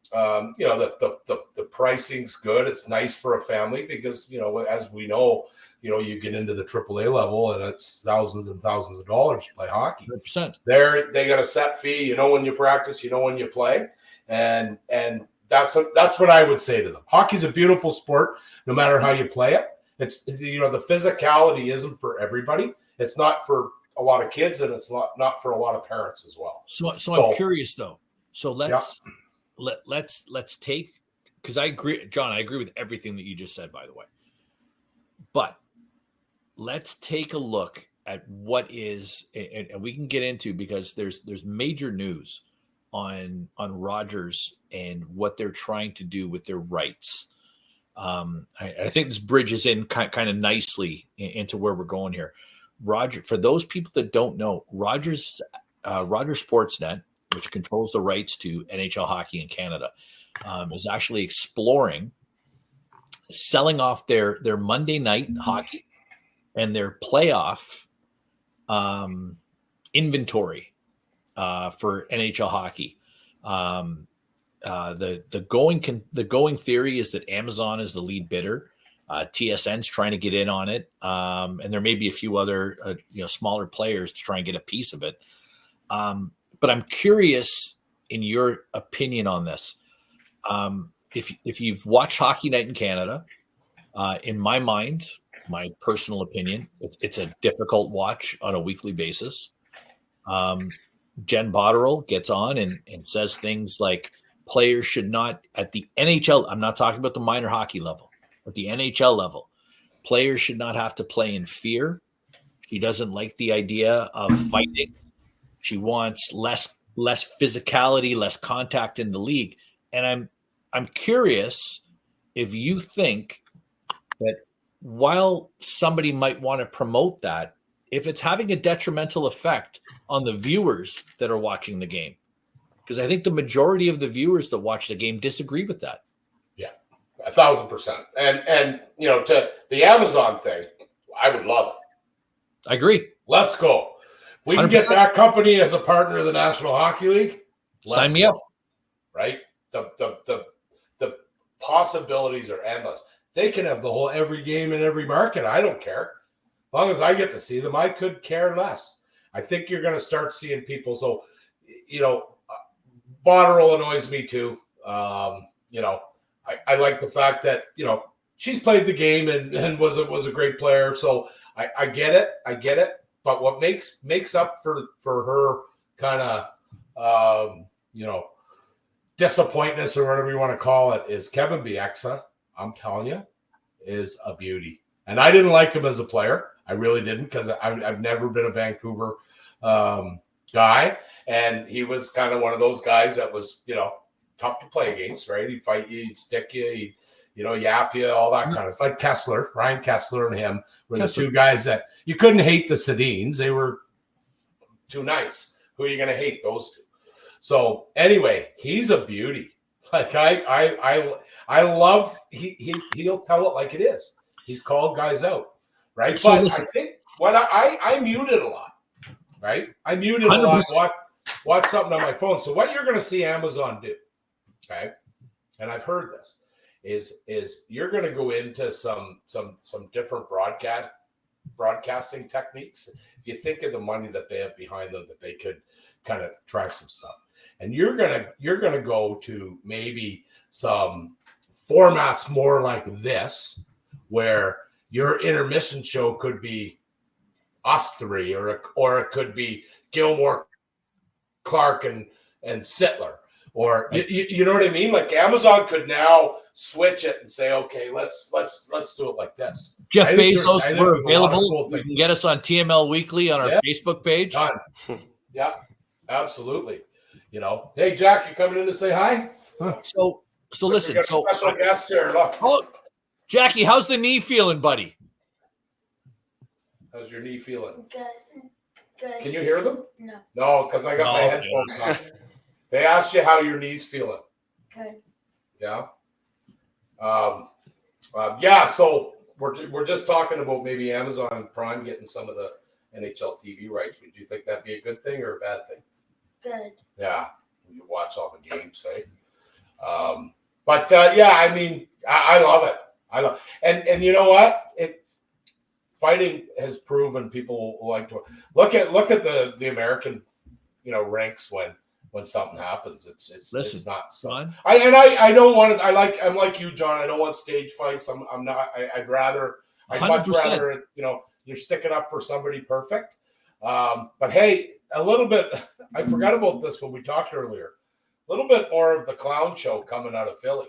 [SPEAKER 3] pricing's good. It's nice for a family because, as we know, you get into the AAA level and it's thousands and thousands of dollars to play hockey.
[SPEAKER 2] 100%.
[SPEAKER 3] They got a set fee, when you practice, when you play. And that's what I would say to them. Hockey's a beautiful sport, no matter how you play it. It's the physicality isn't for everybody. It's not for a lot of kids, and it's not for a lot of parents as well.
[SPEAKER 2] So I'm curious though. So let's take, because I agree, John, I agree with everything that you just said, by the way. But let's take a look at what is, and we can get into, because there's major news on Rogers and what they're trying to do with their rights. I think this bridges in kind of nicely into where we're going here. Roger, for those people that don't know, Rogers Sportsnet, which controls the rights to NHL hockey in Canada, is actually exploring selling off their Monday night hockey and their playoff inventory for NHL hockey. The going theory is that Amazon is the lead bidder. TSN's trying to get in on it, and there may be a few other smaller players to try and get a piece of it. But I'm curious in your opinion on this. If you've watched Hockey Night in Canada, in my mind, my personal opinion, it's a difficult watch on a weekly basis. Jen Botterill gets on and says things like players should not, at the NHL, I'm not talking about the minor hockey level, at the NHL level, players should not have to play in fear. She doesn't like the idea of fighting. She wants less physicality, less contact in the league. And I'm curious if you think that while somebody might want to promote that, if it's having a detrimental effect on the viewers that are watching the game. Because I think the majority of the viewers that watch the game disagree with that.
[SPEAKER 3] Yeah, 1,000%. And to the Amazon thing, I would love it.
[SPEAKER 2] I agree.
[SPEAKER 3] Let's go. We can
[SPEAKER 2] 100%.
[SPEAKER 3] get that company as a partner of the National Hockey League.
[SPEAKER 2] Sign me up.
[SPEAKER 3] Right? The possibilities are endless. They can have the whole every game in every market. I don't care. As long as I get to see them, I could care less. I think you're going to start seeing people. So, Botterill annoys me too. I like the fact that, she's played the game and was a great player. So I get it. But what makes up for her kind of, disappointness or whatever you want to call it is Kevin Bieksa. I'm telling you, is a beauty. And I didn't like him as a player. I really didn't, because I've never been a Vancouver guy. And he was kind of one of those guys that was, tough to play against, right? He'd fight you, he'd stick you, he'd, yap you, all that kind of stuff. Like Kessler, Ryan Kessler and him were the two guys that you couldn't hate the Sedins. They were too nice. Who are you going to hate? Those two. So anyway, he's a beauty. Like I love, he'll tell it like it is. He's called guys out, right?
[SPEAKER 2] So
[SPEAKER 3] but I think what I muted a lot, right? I muted 100%. A lot. Watch something on my phone. So what you're going to see Amazon do, okay? And I've heard this is you're going to go into some different broadcasting techniques. If you think of the money that they have behind them, that they could kind of try some stuff, and you're gonna go to maybe some formats more like this, where your intermission show could be us three, or it could be Gilmore, Clark, and Sittler, or you know what I mean? Like Amazon could now switch it and say, okay, let's do it like this.
[SPEAKER 2] Jeff Bezos, we're available.
[SPEAKER 3] Cool,
[SPEAKER 2] you can get us on TML Weekly on our Facebook page.
[SPEAKER 3] Done. Yeah, absolutely. You know, hey Jack, you coming in to say hi?
[SPEAKER 2] Huh. So listen.
[SPEAKER 3] We got a special guest here. Look.
[SPEAKER 2] Oh, Jackie, how's the knee feeling, buddy?
[SPEAKER 3] How's your knee feeling?
[SPEAKER 4] Good.
[SPEAKER 3] Can you hear them?
[SPEAKER 4] No.
[SPEAKER 3] No, because I got my headphones on. They asked you how your knee's feeling.
[SPEAKER 4] Good.
[SPEAKER 3] Yeah. Yeah. So we're just talking about maybe Amazon Prime getting some of the NHL TV rights. Would you think that'd be a good thing or a bad thing?
[SPEAKER 4] Good.
[SPEAKER 3] Yeah. You watch all the games, say. Yeah, I mean, I love it. I love, and you know what? Fighting has proven people like to look at the American, ranks when something happens. It's not fun. I don't want to. I'm like you, John. I don't want stage fights. I'm not. I'd much rather you're sticking up for somebody perfect. But hey, a little bit. I forgot about this when we talked earlier. A little bit more of the clown show coming out of Philly.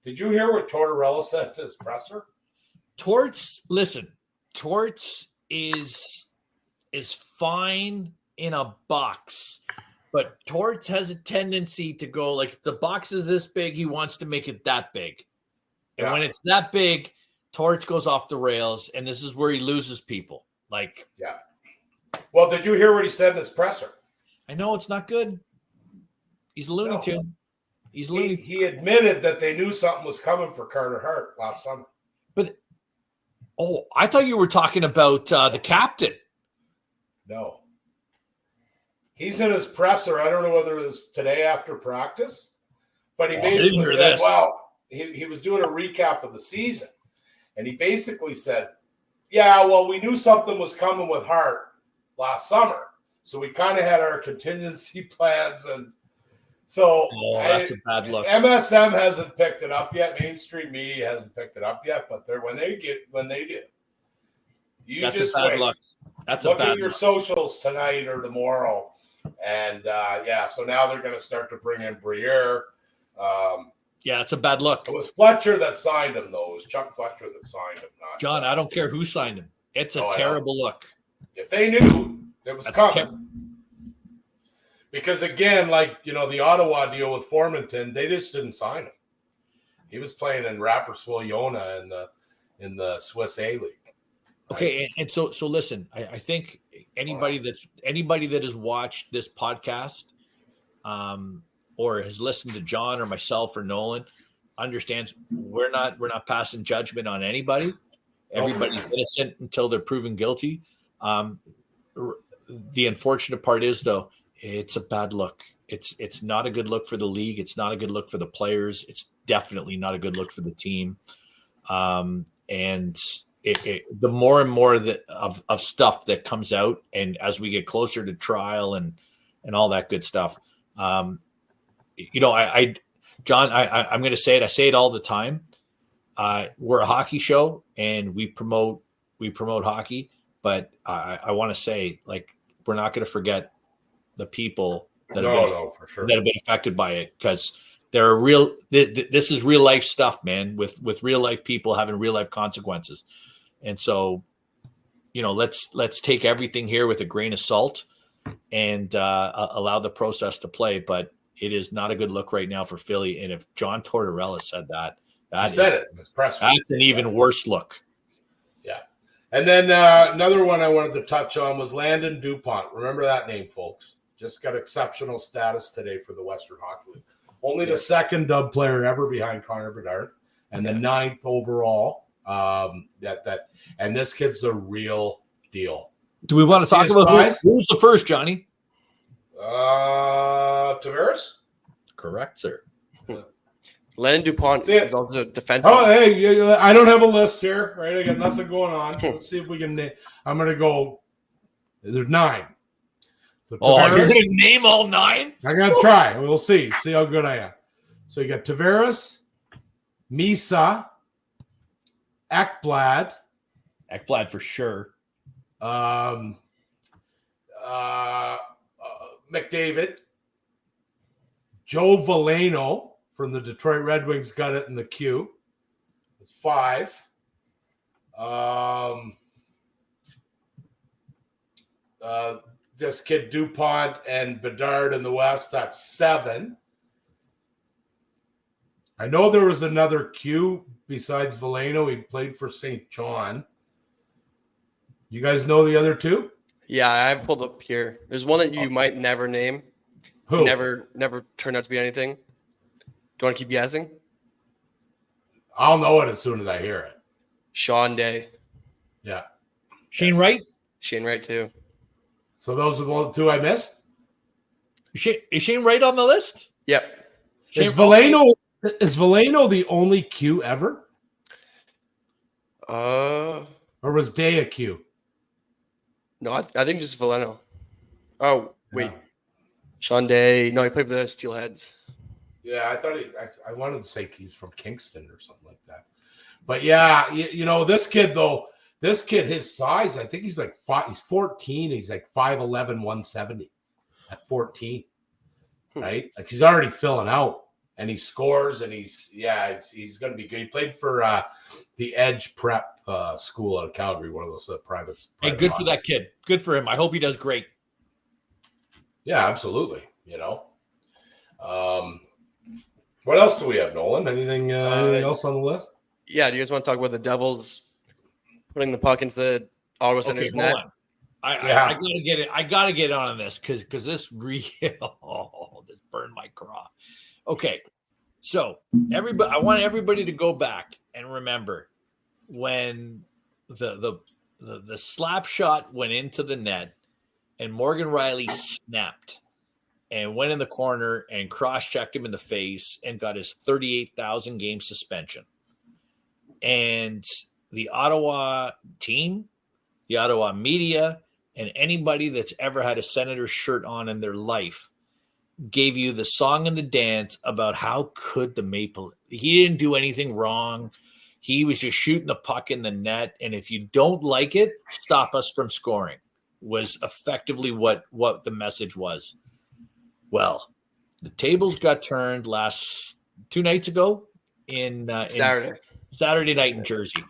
[SPEAKER 3] Did you hear what Tortorella said to his presser?
[SPEAKER 2] Torts is fine in a box, but Torts has a tendency to go like, if the box is this big, he wants to make it that big. And when it's that big, Torts goes off the rails, and this is where he loses people.
[SPEAKER 3] Yeah. Well, did you hear what he said in his presser?
[SPEAKER 2] I know it's not good. He's a Looney Tune.
[SPEAKER 3] He admitted that they knew something was coming for Carter Hart last summer.
[SPEAKER 2] But I thought you were talking about the captain.
[SPEAKER 3] No. He's in his presser. I don't know whether it was today after practice, but he basically said, he was doing a recap of the season, and he basically said, yeah, well, we knew something was coming with Hart last summer, so we kind of had our contingency plans, and so
[SPEAKER 2] that's a bad look.
[SPEAKER 3] MSM hasn't picked it up yet. Mainstream media hasn't picked it up yet, but when they do,
[SPEAKER 2] that's just a bad look. That's
[SPEAKER 3] look
[SPEAKER 2] a bad
[SPEAKER 3] at your socials tonight or tomorrow, and so now they're going to start to bring in Briere.
[SPEAKER 2] It's a bad look.
[SPEAKER 3] It was Fletcher that signed him, though. It was Chuck Fletcher that signed him.
[SPEAKER 2] John, I don't care who signed him. It's a terrible look.
[SPEAKER 3] If they knew it was coming. Because, again, the Ottawa deal with Formanton, they just didn't sign him. He was playing in Rapperswil Jona in the Swiss A League.
[SPEAKER 2] Okay, and so listen, I think anybody that has watched this podcast or has listened to John or myself or Nolan understands we're not passing judgment on anybody. Everybody's innocent until they're proven guilty. The unfortunate part is, though, it's a bad look. It's not a good look for the league. It's not a good look for the players. It's definitely not a good look for the team. And the more and more of stuff that comes out, and as we get closer to trial and all that good stuff, John, I'm going to say it. I say it all the time. We're a hockey show, and we promote hockey. But I want to say, we're not going to forget the people that have been affected by it, because there are this is real life stuff, man, with real life people having real life consequences. And so, let's take everything here with a grain of salt and allow the process to play. But it is not a good look right now for Philly. And if John Tortorella said that's an even worse look.
[SPEAKER 3] Yeah. And then another one I wanted to touch on was Landon DuPont. Remember that name, folks. Just got exceptional status today for the Western Hockey League. Only the second dub player ever behind Connor Bedard, and the 9th overall. And this kid's the real deal.
[SPEAKER 2] Do we want to talk about who's the first, Johnny?
[SPEAKER 3] Tavares?
[SPEAKER 2] Correct, sir.
[SPEAKER 1] Landon DuPont is also defensive.
[SPEAKER 3] Oh, hey, I don't have a list here, right? I got nothing going on. Let's see if we can name. I'm going to go. There's 9. So
[SPEAKER 2] Tavares, you're going to name all 9?
[SPEAKER 3] I'm going to try. We'll see. See how good I am. So you got Tavares, Misa, Ekblad,
[SPEAKER 2] Ekblad for sure.
[SPEAKER 3] McDavid, Joe Veleno from the Detroit Red Wings got it in the queue. It's 5. This kid DuPont and Bedard in the West, that's 7. I know there was another Q besides Veleno. He played for St. John. You guys know the other 2?
[SPEAKER 1] Yeah, I pulled up here. There's one that you might never name.
[SPEAKER 3] Who?
[SPEAKER 1] Never turned out to be anything. Do you want to keep guessing?
[SPEAKER 3] I'll know it as soon as I hear it.
[SPEAKER 1] Sean Day.
[SPEAKER 3] Yeah.
[SPEAKER 2] Shane Wright?
[SPEAKER 1] Shane Wright, too.
[SPEAKER 3] So those are the 2 I missed?
[SPEAKER 2] Is Shane Wright on the list?
[SPEAKER 1] Yep.
[SPEAKER 3] Is Veleno the only Q ever? Or was Day a Q?
[SPEAKER 1] No, I think just Veleno. Oh, wait.
[SPEAKER 3] Yeah.
[SPEAKER 1] Sean Day. No, he played for the Steelheads.
[SPEAKER 3] Yeah, I thought I wanted to say he's from Kingston or something like that. But yeah, you know, this kid, his size, I think he's like 5, he's 14. He's like 5'11", 170 at 14, right? Like he's already filling out and he scores and he's going to be good. He played for the Edge Prep school out of Calgary, one of those private.
[SPEAKER 2] Hey, good for that kid. Good for him. I hope he does great.
[SPEAKER 3] Yeah, absolutely. You know, what else do we have, Nolan? Anything else on the list?
[SPEAKER 1] Yeah, do you guys want to talk about the Devils putting the puck into the Ottawa Senators net?
[SPEAKER 2] I gotta get it. I gotta get on this because this this burned my craw. Okay, so I want everybody to go back and remember when the slap shot went into the net and Morgan Riley snapped and went in the corner and cross-checked him in the face and got his 38,000 game suspension. And the Ottawa team, the Ottawa media, and anybody that's ever had a Senator shirt on in their life gave you the song and the dance about how could the Maple. He didn't do anything wrong. He was just shooting the puck in the net. And if you don't like it, stop us from scoring, was effectively what the message was. Well, the tables got turned 2 nights ago in Saturday night in Jersey.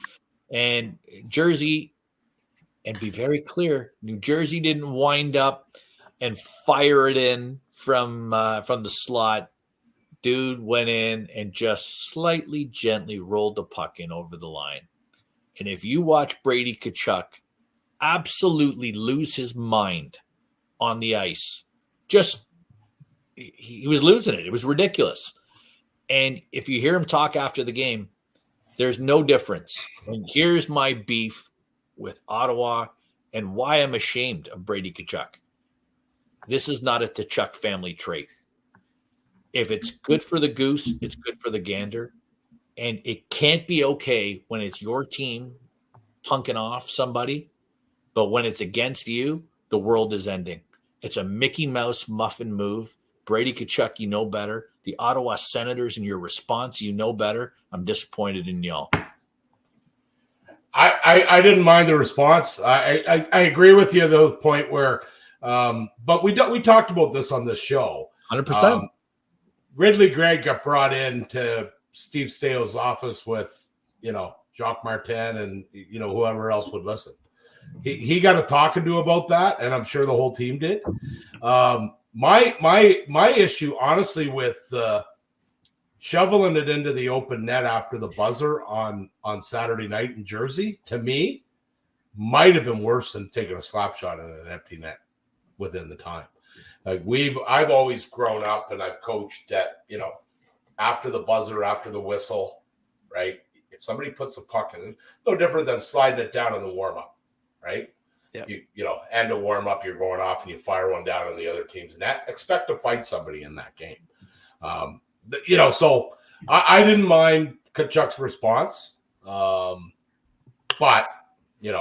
[SPEAKER 2] And Jersey, and be very clear, New Jersey didn't wind up and fire it in from the slot. Dude went in and just slightly gently rolled the puck in over the line. And if you watch Brady Tkachuk absolutely lose his mind on the ice, he was losing it. It was ridiculous. And if you hear him talk after the game, there's no difference. And here's my beef with Ottawa and why I'm ashamed of Brady Tkachuk. This is not a Tkachuk family trait. If it's good for the goose, it's good for the gander. And it can't be okay when it's your team punking off somebody, but when it's against you, the world is ending. It's a Mickey Mouse muffin move. Brady Tkachuk, you know better. The Ottawa Senators, in your response, you know better. I'm disappointed in y'all.
[SPEAKER 3] I didn't mind the response. I agree with you, the point where, but we talked about this on this show.
[SPEAKER 2] 100%.
[SPEAKER 3] Ridley Gregg got brought in to Steve Stale's office with, Jacques Martin and, whoever else would listen. He got a talking to about that, and I'm sure the whole team did. My issue, honestly, with shoveling it into the open net after the buzzer on Saturday night in Jersey, to me, might have been worse than taking a slap shot in an empty net within the time. Like I've always grown up and I've coached that, after the buzzer, after the whistle, right? If somebody puts a puck in, no different than sliding it down in the warm-up, right?
[SPEAKER 1] Yeah.
[SPEAKER 3] End of warm-up, you're going off and you fire one down on the other team's net. Expect to fight somebody in that game. So I didn't mind Tkachuk's response. But, he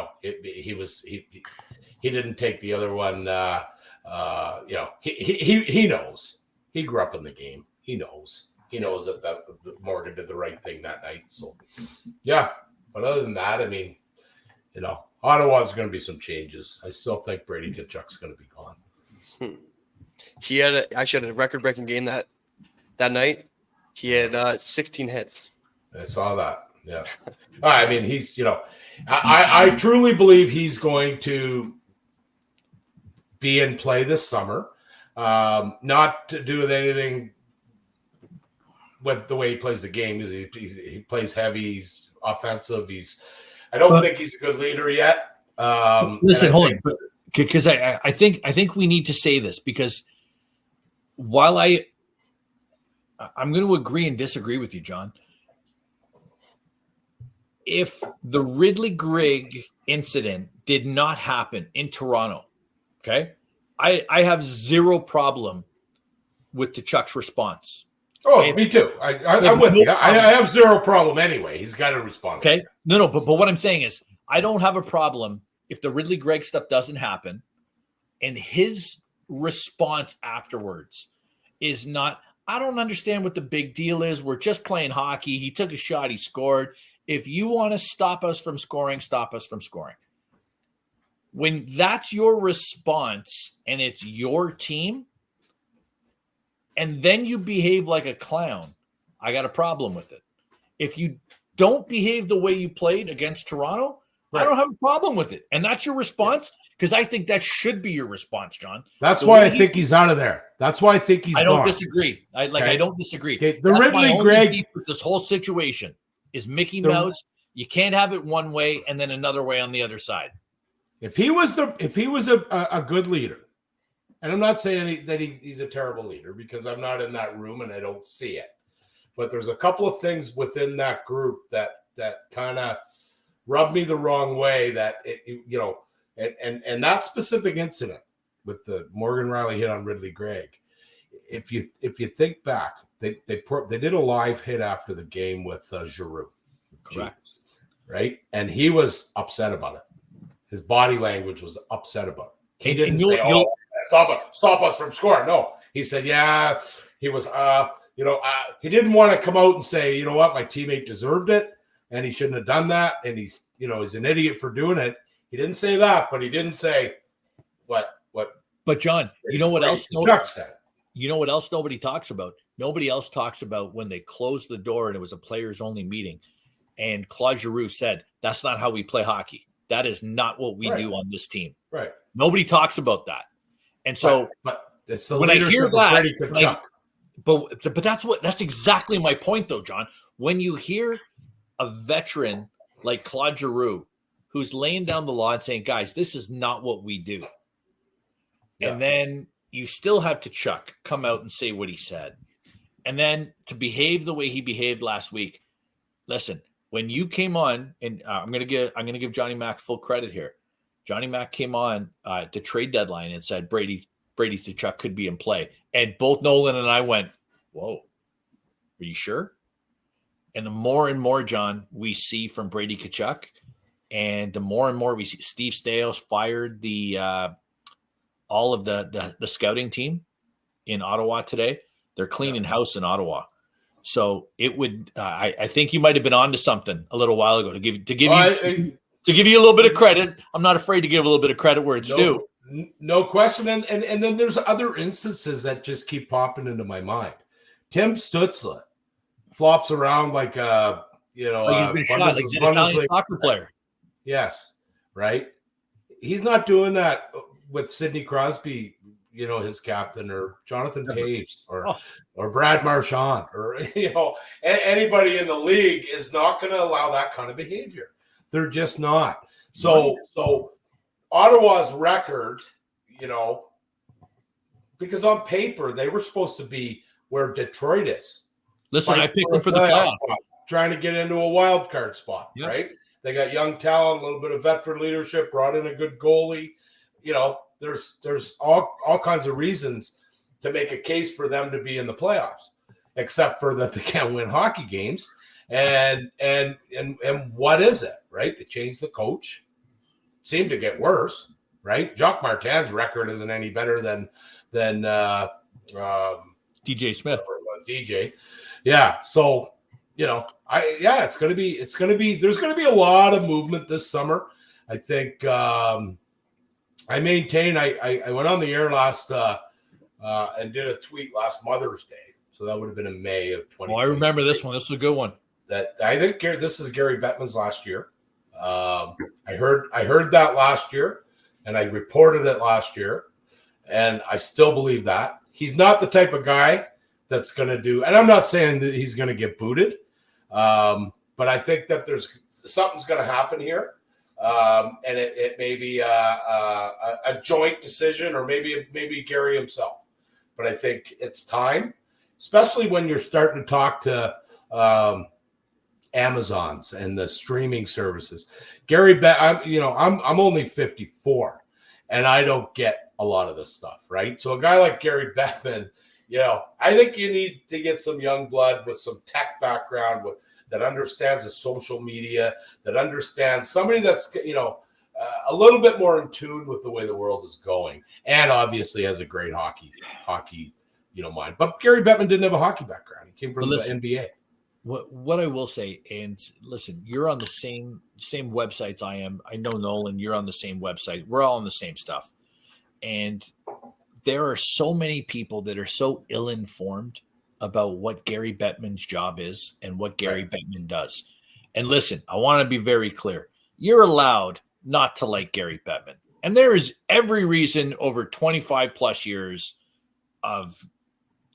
[SPEAKER 3] didn't take the other one. He knows. He grew up in the game. He knows. he knows that Morgan did the right thing that night. So, yeah. But other than that, I mean, Ottawa's going to be some changes. I still think Brady Tkachuk's going to be gone.
[SPEAKER 1] He actually had a record-breaking game that night. He had 16 hits.
[SPEAKER 3] I saw that. Yeah. I mean, he's, I truly believe he's going to be in play this summer. Not to do with anything with the way he plays the game. He plays heavy, he's offensive. I don't think he's a good leader yet.
[SPEAKER 2] Listen, hold on, because I think we need to say this, because while I'm going to agree and disagree with you, John. If the Ridley Gregg incident did not happen in Toronto, okay, I have zero problem with Tkachuk's response.
[SPEAKER 3] Oh, me too. I'm with you. I have zero problem anyway. He's got to respond.
[SPEAKER 2] Okay. No, but what I'm saying is I don't have a problem if the Ridley Gregg stuff doesn't happen and his response afterwards is not, I don't understand what the big deal is. We're just playing hockey. He took a shot. He scored. If you want to stop us from scoring, stop us from scoring. When that's your response and it's your team, and then you behave like a clown, I got a problem with it. If you don't behave the way you played against Toronto, right, I don't have a problem with it. And that's your response, because I think that should be your response, John.
[SPEAKER 3] That's why I think he's out of there. That's why I think he's gone.
[SPEAKER 2] Disagree. I don't disagree.
[SPEAKER 3] Okay. The Ridley Gregg
[SPEAKER 2] with this whole situation is Mickey Mouse. You can't have it one way and then another way on the other side.
[SPEAKER 3] If he was a good leader, and I'm not saying that he's a terrible leader, because I'm not in that room and I don't see it, but there's a couple of things within that group that kind of rubbed me the wrong way. And that specific incident with the Morgan Riley hit on Ridley Gregg. If you think back, they did a live hit after the game with Giroux.
[SPEAKER 2] Correct.
[SPEAKER 3] Right? And he was upset about it. His body language was upset about it. He didn't say, stop us from scoring. No, he said, yeah, he was, he didn't want to come out and say, you know what, my teammate deserved it and he shouldn't have done that. And he's an idiot for doing it. He didn't say that, but he didn't say what.
[SPEAKER 2] But John, you know what else?
[SPEAKER 3] Chuck said.
[SPEAKER 2] You know what else nobody talks about? Nobody else talks about when they closed the door and it was a players only meeting. And Claude Giroux said, that's not how we play hockey. That is not what we do on this team.
[SPEAKER 3] Right.
[SPEAKER 2] Nobody talks about that. And so
[SPEAKER 3] but it's the
[SPEAKER 2] when I hear that,
[SPEAKER 3] Brady Tkachuk.
[SPEAKER 2] But that's exactly my point, though, John. When you hear a veteran like Claude Giroux, who's laying down the law and saying, guys, this is not what we do. Yeah. And then you still have Tkachuk come out and say what he said. And then to behave the way he behaved last week. Listen, when you came on, and I'm gonna give Johnny Mac full credit here. Johnny Mac came on to trade deadline and said Brady Tkachuk could be in play. And both Nolan and I went, whoa, are you sure? And the more and more, John, we see from Brady Tkachuk, and the more and more we see Steve Staios fired all of the scouting team in Ottawa today. They're cleaning house in Ottawa. So it would, I think you might have been onto something a little while ago to give you a little bit of credit. I'm not afraid to give a little bit of credit where it's due.
[SPEAKER 3] No question. And then there's other instances that just keep popping into my mind. Tim Stützle flops around like
[SPEAKER 2] he's been shot like an Italian soccer player.
[SPEAKER 3] Yes, right. He's not doing that with Sidney Crosby, his captain, or Jonathan Taves, or Brad Marchand, or anybody in the league is not going to allow that kind of behavior. They're just not. So Ottawa's record, because on paper they were supposed to be where Detroit is.
[SPEAKER 2] Listen, I picked them for the playoffs,
[SPEAKER 3] trying to get into a wild card spot, right? They got young talent, a little bit of veteran leadership, brought in a good goalie. There's all kinds of reasons to make a case for them to be in the playoffs, except for that they can't win hockey games. And what is it, right? They changed the coach. Seemed to get worse, right? Jacques Martin's record isn't any better than
[SPEAKER 2] DJ Smith.
[SPEAKER 3] DJ. Yeah. So, it's going to be, there's going to be a lot of movement this summer. I think I maintain, I went on the air last and did a tweet last Mother's Day. So that would have been in May of 2020.
[SPEAKER 2] Oh, I remember this one. This is a good one.
[SPEAKER 3] That I think this is Gary Bettman's last year. I heard that last year, and I reported it last year, and I still believe that. He's not the type of guy that's going to do, and I'm not saying that he's going to get booted, but I think that something's going to happen here, and it may be a joint decision, or maybe Gary himself. But I think it's time, especially when you're starting to talk to Amazons and the streaming services. Gary, I'm only 54, and I don't get a lot of this stuff, right? So a guy like Gary Bettman, I think you need to get some young blood with some tech background that understands the social media, that understands somebody that's a little bit more in tune with the way the world is going, and obviously has a great hockey mind. But Gary Bettman didn't have a hockey background; he came from the NBA.
[SPEAKER 2] What I will say, and listen, you're on the same websites I am. I know, Nolan, you're on the same website. We're all on the same stuff. And there are so many people that are so ill-informed about what Gary Bettman's job is and what Gary Bettman does. And listen, I want to be very clear. You're allowed not to like Gary Bettman. And there is every reason over 25 plus years of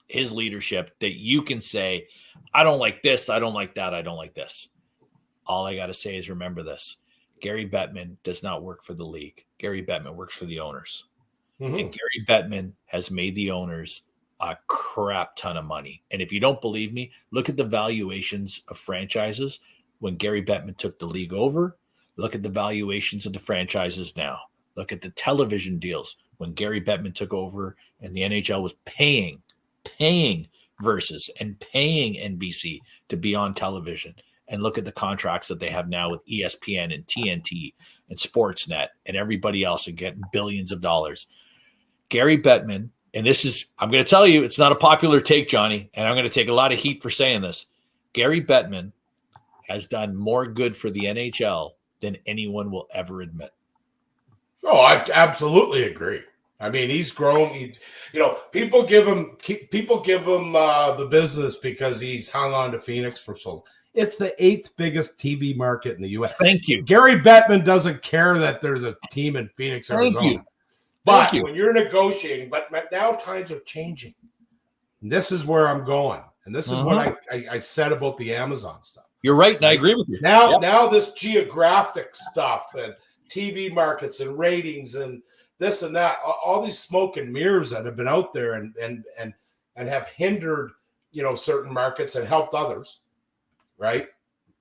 [SPEAKER 2] his leadership that you can say, I don't like this, I don't like that, I don't like this. All I got to say is remember this. Gary Bettman does not work for the league. Gary Bettman works for the owners. Mm-hmm. And Gary Bettman has made the owners a crap ton of money. And if you don't believe me, look at the valuations of franchises when Gary Bettman took the league over. Look at the valuations of the franchises now. Look at the television deals when Gary Bettman took over and the NHL was paying Versus and paying NBC to be on television. And look at the contracts that they have now with ESPN and TNT and Sportsnet and everybody else and getting billions of dollars. Gary Bettman, and I'm going to tell you, it's not a popular take, Johnny, and I'm going to take a lot of heat for saying this. Gary Bettman has done more good for the NHL than anyone will ever admit.
[SPEAKER 3] Oh, I absolutely agree. I mean, he's grown. People give him the business because he's hung on to Phoenix for so long. It's the 8th biggest TV market in the U.S.
[SPEAKER 2] Thank you.
[SPEAKER 3] Gary Bettman doesn't care that there's a team in Phoenix, Arizona.
[SPEAKER 2] Thank you.
[SPEAKER 3] But when you're negotiating, but now times are changing. And this is where I'm going, and this is what I said about the Amazon stuff.
[SPEAKER 2] You're right, and I agree with you.
[SPEAKER 3] Now this geographic stuff and TV markets and ratings and this and that, all these smoke and mirrors that have been out there and have hindered, certain markets and helped others, right?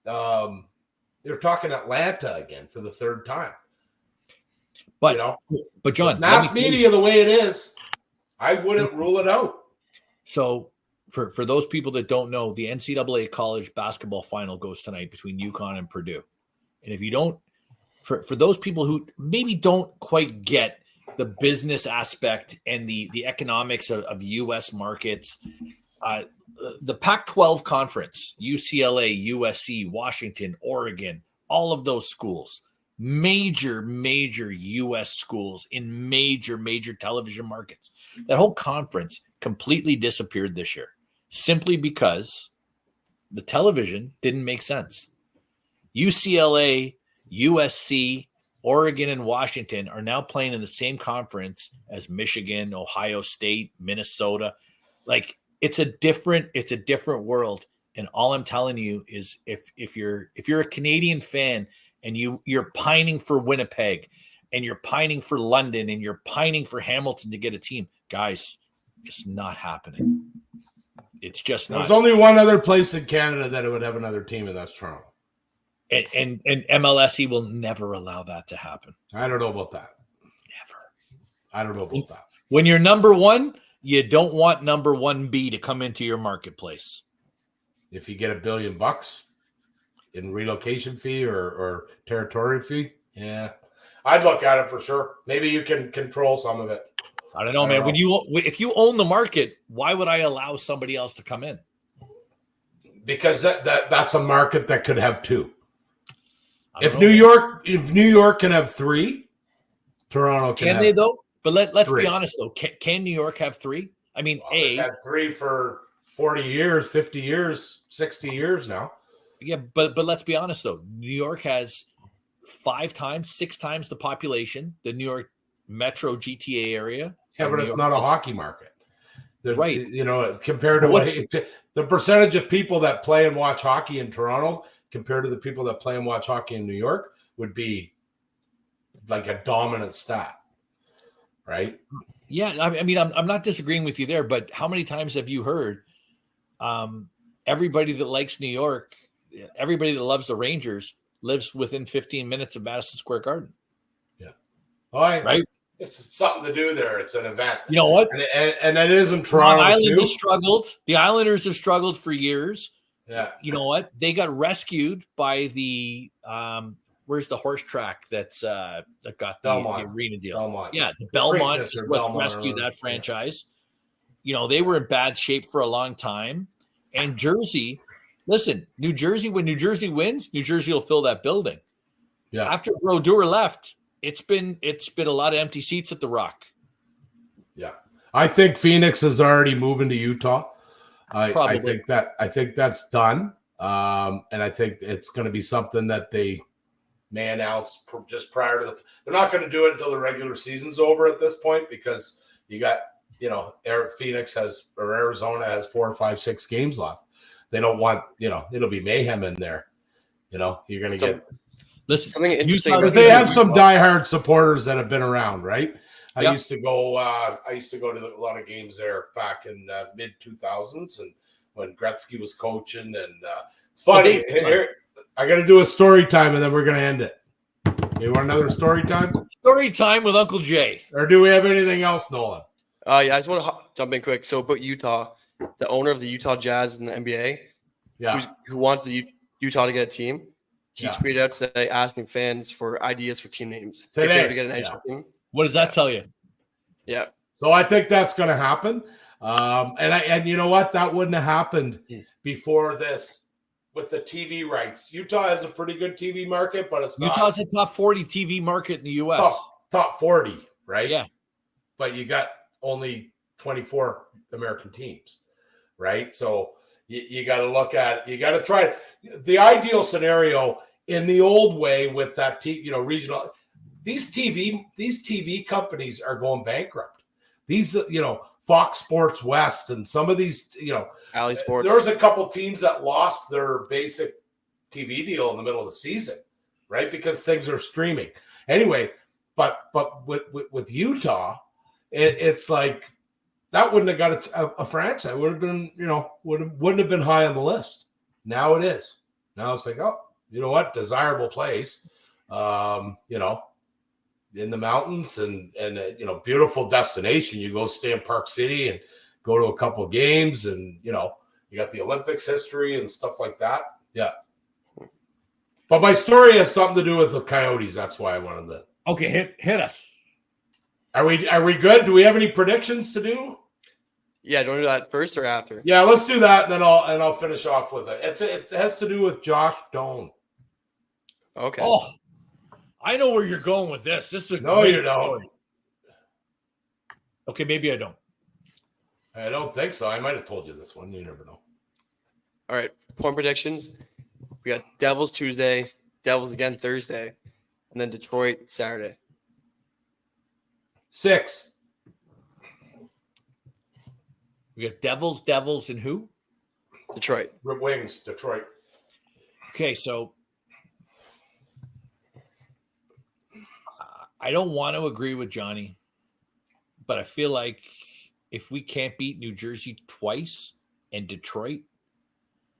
[SPEAKER 3] They're talking Atlanta again for the 3rd time.
[SPEAKER 2] But John,
[SPEAKER 3] mass media the way it is, I wouldn't rule it out.
[SPEAKER 2] So for those people that don't know, the NCAA college basketball final goes tonight between UConn and Purdue. And if you don't, for those people who maybe don't quite get the business aspect and the economics of U.S. markets, the Pac-12 conference, UCLA, USC, Washington, Oregon, all of those schools, major U.S. schools in major television markets. That whole conference completely disappeared this year simply because the television didn't make sense. UCLA, USC, Oregon and Washington are now playing in the same conference as Michigan, Ohio State, Minnesota. Like it's a different world. And all I'm telling you is if you're a Canadian fan and you're pining for Winnipeg and you're pining for London and you're pining for Hamilton to get a team, guys, it's not happening. It's just not.
[SPEAKER 3] There's only one other place in Canada that it would have another team, and that's Toronto.
[SPEAKER 2] And MLSE will never allow that to happen.
[SPEAKER 3] I don't know about that.
[SPEAKER 2] Never.
[SPEAKER 3] I don't know about that.
[SPEAKER 2] When you're number one, you don't want number 1B to come into your marketplace.
[SPEAKER 3] If you get $1 billion in relocation fee or territory fee, yeah, I'd look at it for sure. Maybe you can control some of it.
[SPEAKER 2] I don't know, man. If you own the market, why would I allow somebody else to come in?
[SPEAKER 3] Because that's a market that could have two. If
[SPEAKER 2] know,
[SPEAKER 3] New York can have three, Toronto can
[SPEAKER 2] they
[SPEAKER 3] have
[SPEAKER 2] though? But let's
[SPEAKER 3] three.
[SPEAKER 2] be honest though. Can New York have three? I mean,
[SPEAKER 3] they've had three for 40 years, 50 years, 60 years now.
[SPEAKER 2] Yeah, but let's be honest though. New York has 6 times the population, the New York Metro GTA area.
[SPEAKER 3] Yeah, but it's not a hockey market.
[SPEAKER 2] Right.
[SPEAKER 3] You know, compared to the percentage of people that play and watch hockey in Toronto compared to the people that play and watch hockey in New York would be like a dominant stat, right?
[SPEAKER 2] Yeah, I mean, I'm not disagreeing with you there, but how many times have you heard everybody that likes New York, everybody that loves the Rangers lives within 15 minutes of Madison Square Garden?
[SPEAKER 3] Yeah.
[SPEAKER 2] Right?
[SPEAKER 3] It's something to do there. It's an event.
[SPEAKER 2] You know what?
[SPEAKER 3] And it is in Toronto too.
[SPEAKER 2] The Islanders have struggled for years.
[SPEAKER 3] Yeah.
[SPEAKER 2] You know what? They got rescued by the where's the horse track that got the arena deal?
[SPEAKER 3] Belmont.
[SPEAKER 2] Yeah, the Belmont is what rescued that franchise. You know, they were in bad shape for a long time. And Jersey, listen, New Jersey, when New Jersey wins, New Jersey will fill that building.
[SPEAKER 3] Yeah.
[SPEAKER 2] After Brodeur left, it's been a lot of empty seats at the Rock.
[SPEAKER 3] Yeah. I think Phoenix is already moving to Utah. I think that's done. And I think it's going to be something that they may announce just prior to they're not going to do it until the regular season's over at this point, because you got, Arizona has 4, 5, 6 games left. They don't want, it'll be mayhem in there. You're going to get.
[SPEAKER 2] Listen,
[SPEAKER 1] something interesting
[SPEAKER 3] because they have some diehard supporters that have been around, right? I
[SPEAKER 2] Yep.
[SPEAKER 3] used to go to a lot of games there back in mid 2000s, and when Gretzky was coaching. And it's funny. Here, I got to do a story time, and then we're going to end it. You want another story time?
[SPEAKER 2] Story time with Uncle Jay.
[SPEAKER 3] Or do we have anything else, Nolan?
[SPEAKER 1] Yeah, I just want to jump in quick. So about Utah, the owner of the Utah Jazz in the NBA, who wants the Utah to get a team, he tweeted out today asking fans for ideas for team names.
[SPEAKER 3] Today.
[SPEAKER 1] If they were to get an NHL team.
[SPEAKER 2] What does that tell you?
[SPEAKER 1] Yeah.
[SPEAKER 3] So I think that's going to happen. And you know what? That wouldn't have happened before this with the TV rights. Utah has a pretty good TV market, but it's not.
[SPEAKER 2] Utah's a top 40 TV market in the U.S.
[SPEAKER 3] Top 40, right?
[SPEAKER 2] Yeah.
[SPEAKER 3] But you got only 24 American teams, right? So you got to look at, you got to try the ideal scenario in the old way with that regional. These TV companies are going bankrupt. These, Fox Sports West and some of these,
[SPEAKER 1] Alley Sports.
[SPEAKER 3] There was a couple teams that lost their basic TV deal in the middle of the season, right? Because things are streaming. Anyway, but with Utah, it's like that wouldn't have got a franchise. It would have been, wouldn't have been high on the list. Now it is. Now it's like, oh, you know what? Desirable place. In the mountains and beautiful destination. You go stay in Park City and go to a couple of games, and you got the Olympics history and stuff like that. Yeah. But my story has something to do with the Coyotes. That's why I wanted to.
[SPEAKER 2] Okay, hit us.
[SPEAKER 3] Are we good? Do we have any predictions to do?
[SPEAKER 1] Yeah, do you want to do that first or after?
[SPEAKER 3] Yeah, let's do that, and then I'll finish off with it. It has to do with Josh Doan.
[SPEAKER 1] Okay.
[SPEAKER 2] Oh, I know where you're going with this. This is a
[SPEAKER 3] No,
[SPEAKER 2] great
[SPEAKER 3] you don't.
[SPEAKER 2] story. Okay, maybe I don't.
[SPEAKER 3] I don't think so. I might have told you this one. You never know.
[SPEAKER 1] All right. Point predictions. We got Devils Tuesday, Devils again Thursday, and then Detroit Saturday.
[SPEAKER 3] 6.
[SPEAKER 2] We got Devils, and who?
[SPEAKER 1] Detroit.
[SPEAKER 3] Red Wings, Detroit.
[SPEAKER 2] Okay, so I don't want to agree with Johnny, but I feel like if we can't beat New Jersey twice and Detroit,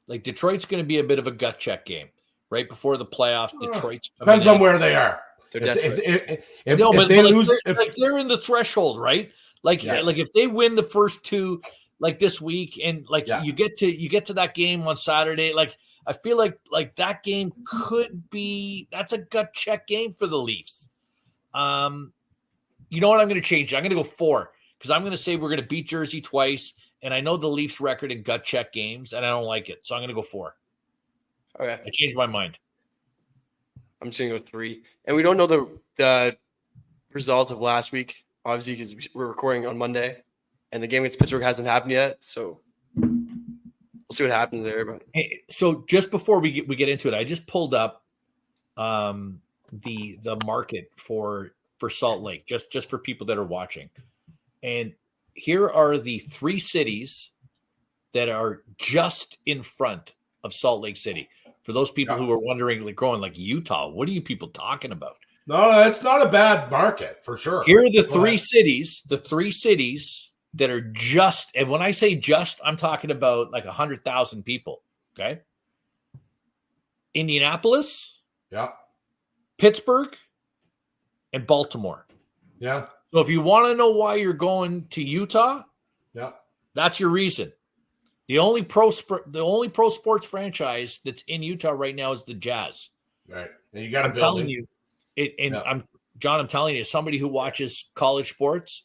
[SPEAKER 2] like Detroit's going to be a bit of a gut check game right before the playoffs. Detroit's
[SPEAKER 3] depends on where they are.
[SPEAKER 1] They're desperate.
[SPEAKER 2] If they lose, they're in the threshold, right? Like if they win the first 2, like this week, and you get to that game on Saturday, like I feel like that game could be, that's a gut check game for the Leafs. You know what? I'm going to change it. I'm going to go 4. because I'm going to say we're going to beat Jersey twice, and I know the Leafs record in gut check games, and I don't like it, so I'm going to go 4.
[SPEAKER 1] Okay.
[SPEAKER 2] I changed my mind.
[SPEAKER 1] I'm just gonna go 3. And we don't know the results of last week, obviously, because we're recording on Monday, and the game against Pittsburgh hasn't happened yet. So we'll see what happens there. But
[SPEAKER 2] Hey, so just before we get into it, I just pulled up the market for Salt Lake, just for people that are watching, and here are the 3 cities that are just in front of Salt Lake City. For those people who are wondering, like going like Utah, what are you people talking about?
[SPEAKER 3] No, it's not a bad market for sure.
[SPEAKER 2] Here are the 3 cities, that are just, and when I say just, I'm talking about like 100,000 people. Okay. Indianapolis,
[SPEAKER 3] Yeah.
[SPEAKER 2] Pittsburgh, and Baltimore.
[SPEAKER 3] Yeah.
[SPEAKER 2] So if you want to know why you're going to Utah,
[SPEAKER 3] Yeah.
[SPEAKER 2] that's your reason. The only pro sports franchise that's in Utah right now is the Jazz.
[SPEAKER 3] Right. And you got a
[SPEAKER 2] I'm
[SPEAKER 3] building.
[SPEAKER 2] telling you, I'm telling you, as somebody who watches college sports,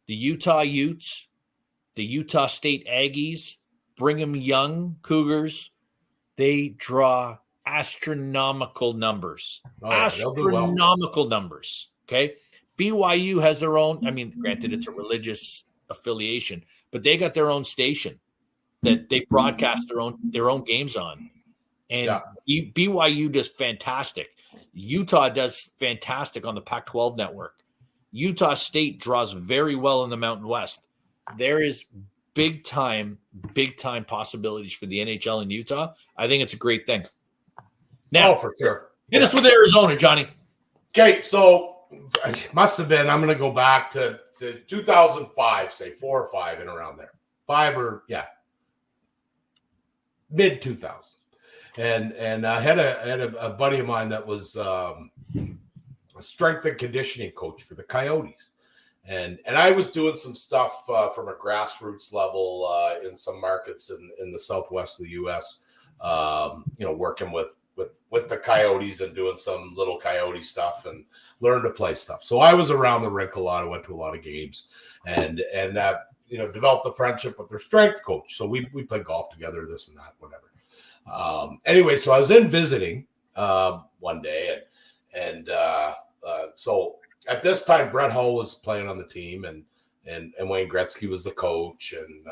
[SPEAKER 2] the Utah Utes, the Utah State Aggies, Brigham Young Cougars, they draw astronomical numbers.
[SPEAKER 3] Oh, yeah, they'll do well.
[SPEAKER 2] Astronomical numbers. Okay. BYU has their own, I mean, granted, it's a religious affiliation, but they got their own station that they broadcast their own games on. And BYU does fantastic. Utah does fantastic on the Pac-12 network. Utah State draws very well in the Mountain West. There is big time possibilities for the NHL in Utah. I think it's a great thing. Now,
[SPEAKER 3] for sure.
[SPEAKER 2] Hit us with Arizona, Johnny.
[SPEAKER 3] Okay, so it must have been, I'm going to go back to 2005, say 4 or 5 and around there. 5 or, mid 2000s. And I had a buddy of mine that was a strength and conditioning coach for the Coyotes. And I was doing some stuff from a grassroots level in some markets in the southwest of the U.S., working with the Coyotes and doing some little Coyote stuff and learn to play stuff. So I was around the rink a lot. I went to a lot of games and developed a friendship with their strength coach. So we played golf together, this and that, whatever. Anyway, so I was in visiting one day and so at this time, Brett Hull was playing on the team and Wayne Gretzky was the coach and,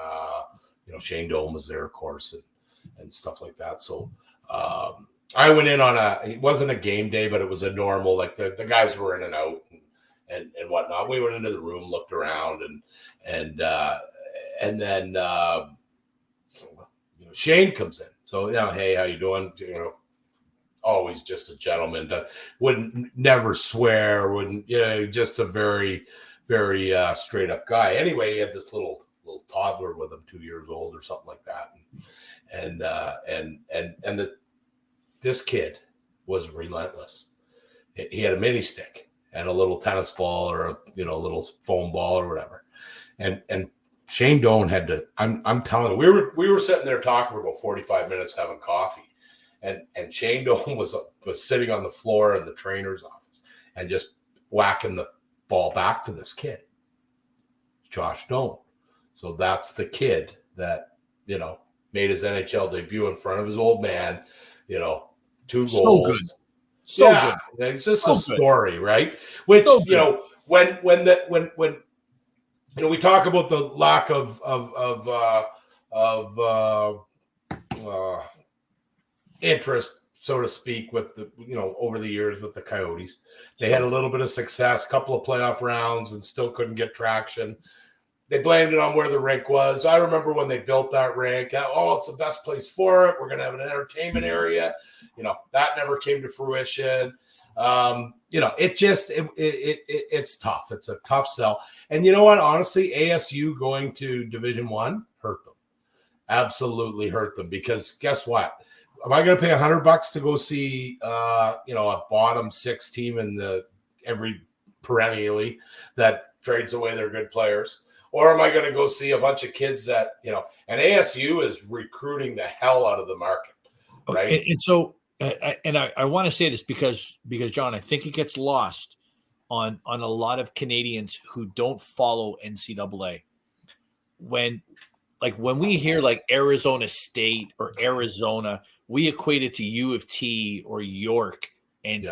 [SPEAKER 3] Shane Domi was there, of course, and stuff like that. So, I went in on it wasn't a game day, but it was a normal, like the guys were in and out and whatnot. We went into the room, looked around and then, Shane comes in. So, hey, how you doing? Always just a gentleman, wouldn't never swear, just a very, very straight up guy. Anyway, he had this little toddler with him, 2 years old or something like that. This kid was relentless. He had a mini stick and a little tennis ball or a little foam ball or whatever. And Shane Doan had to, I'm telling you, we were sitting there talking for about 45 minutes having coffee. And Shane Doan was sitting on the floor in the trainer's office and just whacking the ball back to this kid, Josh Doan. So that's the kid that, made his NHL debut in front of his old man, 2 goals.
[SPEAKER 2] So good. So good.
[SPEAKER 3] It's just a story, right? Which, when we talk about the lack of interest, so to speak, with the over the years with the Coyotes, they had a little bit of success, couple of playoff rounds, and still couldn't get traction. They blamed it on where the rink was. I remember when they built that rink. It's the best place for it. We're going to have an entertainment area. That never came to fruition. It's tough. It's a tough sell. And you know what? Honestly, ASU going to Division I hurt them. Absolutely hurt them, because guess what? Am I going to pay $100 to go see, a bottom 6 team in every perennially that trades away their good players? Or am I going to go see a bunch of kids that, and ASU is recruiting the hell out of the market, right?
[SPEAKER 2] And so, I want to say this because John, I think it gets lost on a lot of Canadians who don't follow NCAA. When we hear like Arizona State or Arizona, we equate it to U of T or York, and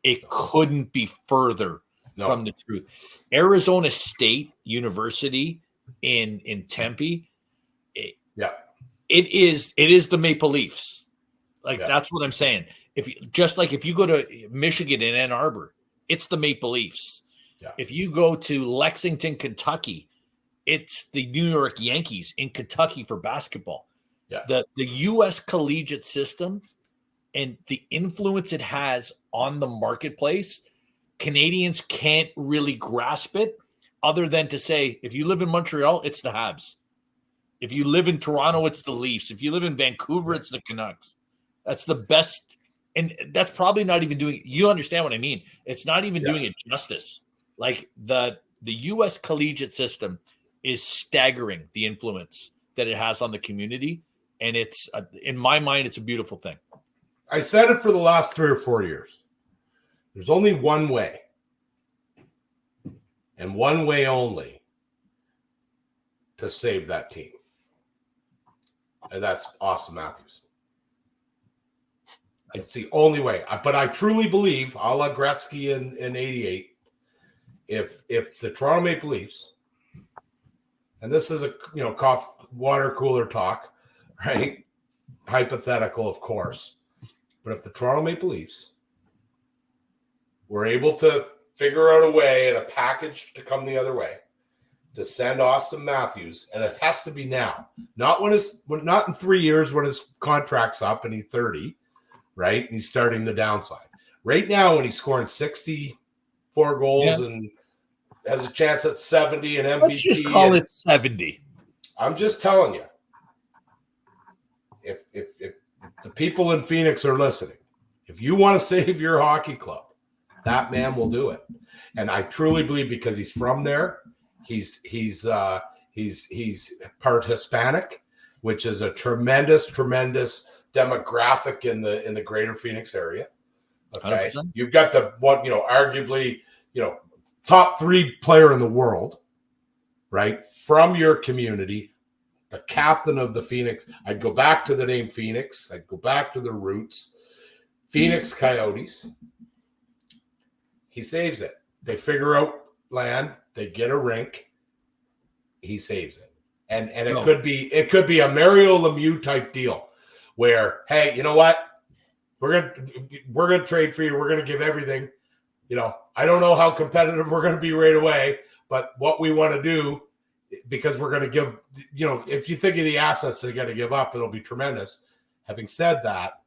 [SPEAKER 2] it couldn't be further from the truth. Arizona State University in Tempe, it is the Maple Leafs. That's what I'm saying. If you go to Michigan in Ann Arbor, it's the Maple Leafs. Yeah. If you go to Lexington, Kentucky, it's the New York Yankees in Kentucky for basketball. Yeah. The U.S. collegiate system and the influence it has on the marketplace, Canadians can't really grasp it other than to say, if you live in Montreal, it's the Habs. If you live in Toronto, it's the Leafs. If you live in Vancouver, it's the Canucks. That's the best. And that's probably not even doing – you understand what I mean. It's not even doing it justice. Like the U.S. collegiate system is staggering, the influence that it has on the community. And it's in my mind, it's a beautiful thing.
[SPEAKER 3] I said it for the last 3 or 4 years. There's only one way, and one way only, to save that team. And that's Austin Matthews. It's the only way. But I truly believe, a la Gretzky in 88, if the Toronto Maple Leafs, and this is a water cooler talk, right? Hypothetical, of course. But if the Toronto Maple Leafs were able to figure out a way and a package to come the other way to send Austin Matthews, and it has to be now, not in 3 years when his contract's up and he's 30, right? And he's starting the downside. Right now, when he's scoring 64 goals and has a chance at 70 and MVP.
[SPEAKER 2] Let's just call it 70.
[SPEAKER 3] I'm just telling you, if the people in Phoenix are listening, if you want to save your hockey club, that man will do it. And I truly believe, because he's from there, he's part Hispanic, which is a tremendous demographic in the greater Phoenix area. Okay. 100%. You've got the one, arguably, top 3 player in the world, right? From your community, the captain of the Phoenix. I'd go back to the name Phoenix. I'd go back to the roots. Phoenix Coyotes. He saves it. They figure out land. They get a rink. He saves it. And it could be a Mario Lemieux type deal where, hey, you know what? We're gonna trade for you. We're gonna give everything. I don't know how competitive we're gonna be right away, but what we want to do, because we're gonna give, if you think of the assets they got to give up, it'll be tremendous. Having said that,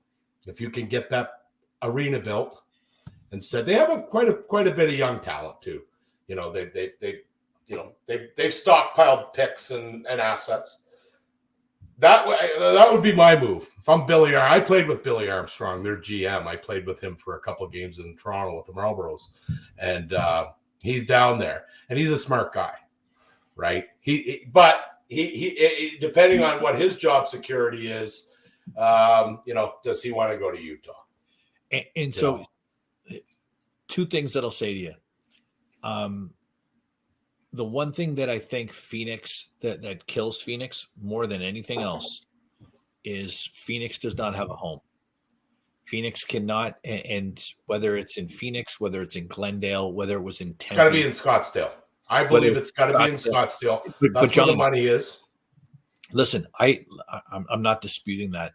[SPEAKER 3] if you can get that arena built, instead they have quite a bit of young talent too. They've stockpiled picks and assets. That would be my move. If I'm Billy I played with Billy Armstrong, their GM. I played with him for a couple of games in Toronto with the Marlboros, and he's down there, and he's a smart guy, right? But he depending on what his job security is, does he want to go to Utah?
[SPEAKER 2] And so, 2 things that I'll say to you. The one thing that I think Phoenix that kills Phoenix more than anything else is Phoenix does not have a home. Phoenix cannot, and whether it's in Phoenix, whether it's in Glendale, whether it was in Tempe,
[SPEAKER 3] it's got to be in Scottsdale. I believe it's got to be in Scottsdale. That's where the money is.
[SPEAKER 2] Listen, I'm not disputing that.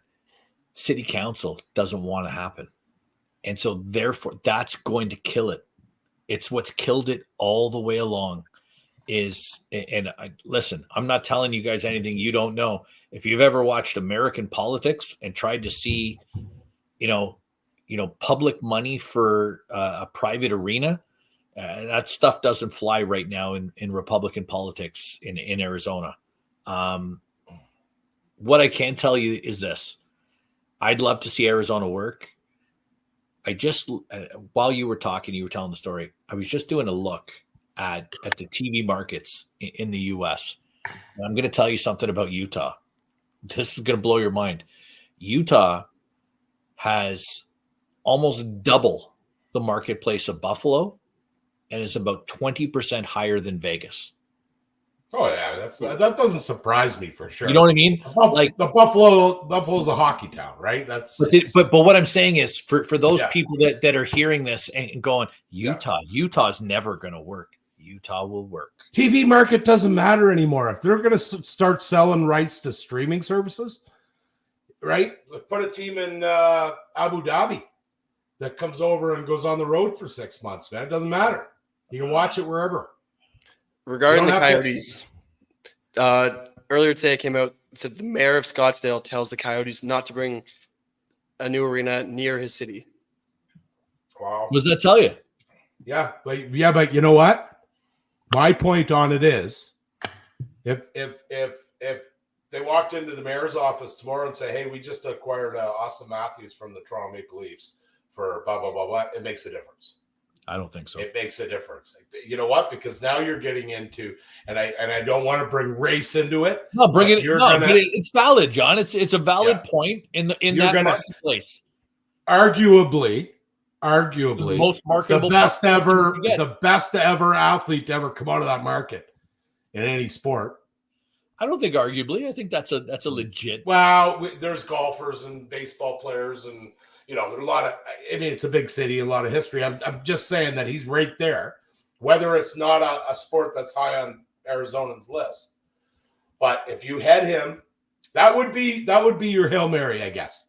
[SPEAKER 2] City Council doesn't want to happen, and so therefore that's going to kill it. It's what's killed it all the way along. Listen, I'm not telling you guys anything you don't know. If you've ever watched American politics and tried to see, public money for a private arena, that stuff doesn't fly right now in Republican politics in Arizona. What I can tell you is this: I'd love to see Arizona work. I just, while you were talking, you were telling the story, I was just doing a look at the TV markets in the U.S. And I'm going to tell you something about Utah. This is going to blow your mind. Utah has almost double the marketplace of Buffalo and is about 20% higher than Vegas.
[SPEAKER 3] Oh yeah, that doesn't surprise me for sure.
[SPEAKER 2] You know what I mean?
[SPEAKER 3] Like the Buffalo's a hockey town, right?
[SPEAKER 2] But what I'm saying is for those people that are hearing this and going, Utah's never going to work. Utah will work.
[SPEAKER 3] TV market doesn't matter anymore. If they're going to start selling rights to streaming services, right? Put a team in Abu Dhabi that comes over and goes on the road for 6 months, man. It doesn't matter. You can watch it wherever.
[SPEAKER 1] Regarding the Coyotes, earlier today it came out, it said the mayor of Scottsdale tells the Coyotes not to bring a new arena near his city.
[SPEAKER 3] Wow.
[SPEAKER 2] What does that tell you?
[SPEAKER 3] Yeah, but you know what? My point on it is, if they walked into the mayor's office tomorrow and say, "Hey, we just acquired Austin Matthews from the Toronto Maple Leafs for blah blah blah blah," it makes a difference.
[SPEAKER 2] I don't think so.
[SPEAKER 3] It makes a difference. You know what? Because now you're getting into, and I don't want to bring race into it.
[SPEAKER 2] No, bring it. No, but it's valid, John. It's a valid point in that marketplace.
[SPEAKER 3] Arguably, the
[SPEAKER 2] most marketable,
[SPEAKER 3] the best ever athlete to ever come out of that market in any sport.
[SPEAKER 2] I don't think arguably. I think that's a legit.
[SPEAKER 3] Well, there's golfers and baseball players and. There's a lot of, it's a big city, a lot of history. I'm just saying that he's right there, whether it's not a sport that's high on Arizonans' list. But if you had him, that would be your Hail Mary, I guess.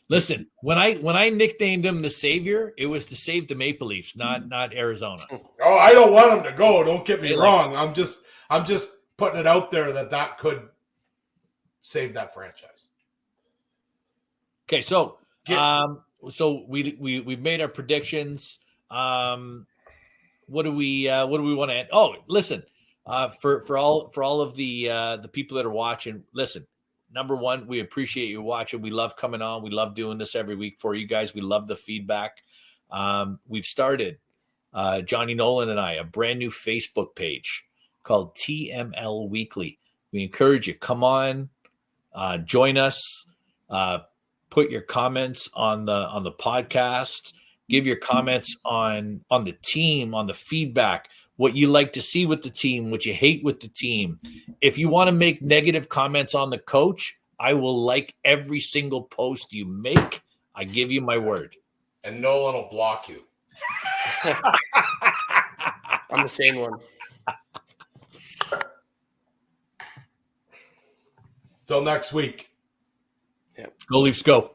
[SPEAKER 2] Listen, when I nicknamed him the Savior, it was to save the Maple Leafs, not Arizona.
[SPEAKER 3] Oh, I don't want him to go. Don't get me wrong. I'm just putting it out there that could save that franchise.
[SPEAKER 2] Okay, so. So we've made our predictions. What do we want to add? Oh, listen, for all of the people that are watching, listen, number one, we appreciate you watching. We love coming on. We love doing this every week for you guys. We love the feedback. We've started, Johnny Nolan and I, a brand new Facebook page called TML Weekly. We encourage you, come on, join us, put your comments on the podcast. Give your comments on the team, on the feedback, what you like to see with the team, what you hate with the team. If you want to make negative comments on the coach, I will like every single post you make. I give you my word.
[SPEAKER 3] And Nolan will block you.
[SPEAKER 1] I'm the same one.
[SPEAKER 3] Till next week.
[SPEAKER 2] Go Leafs, go.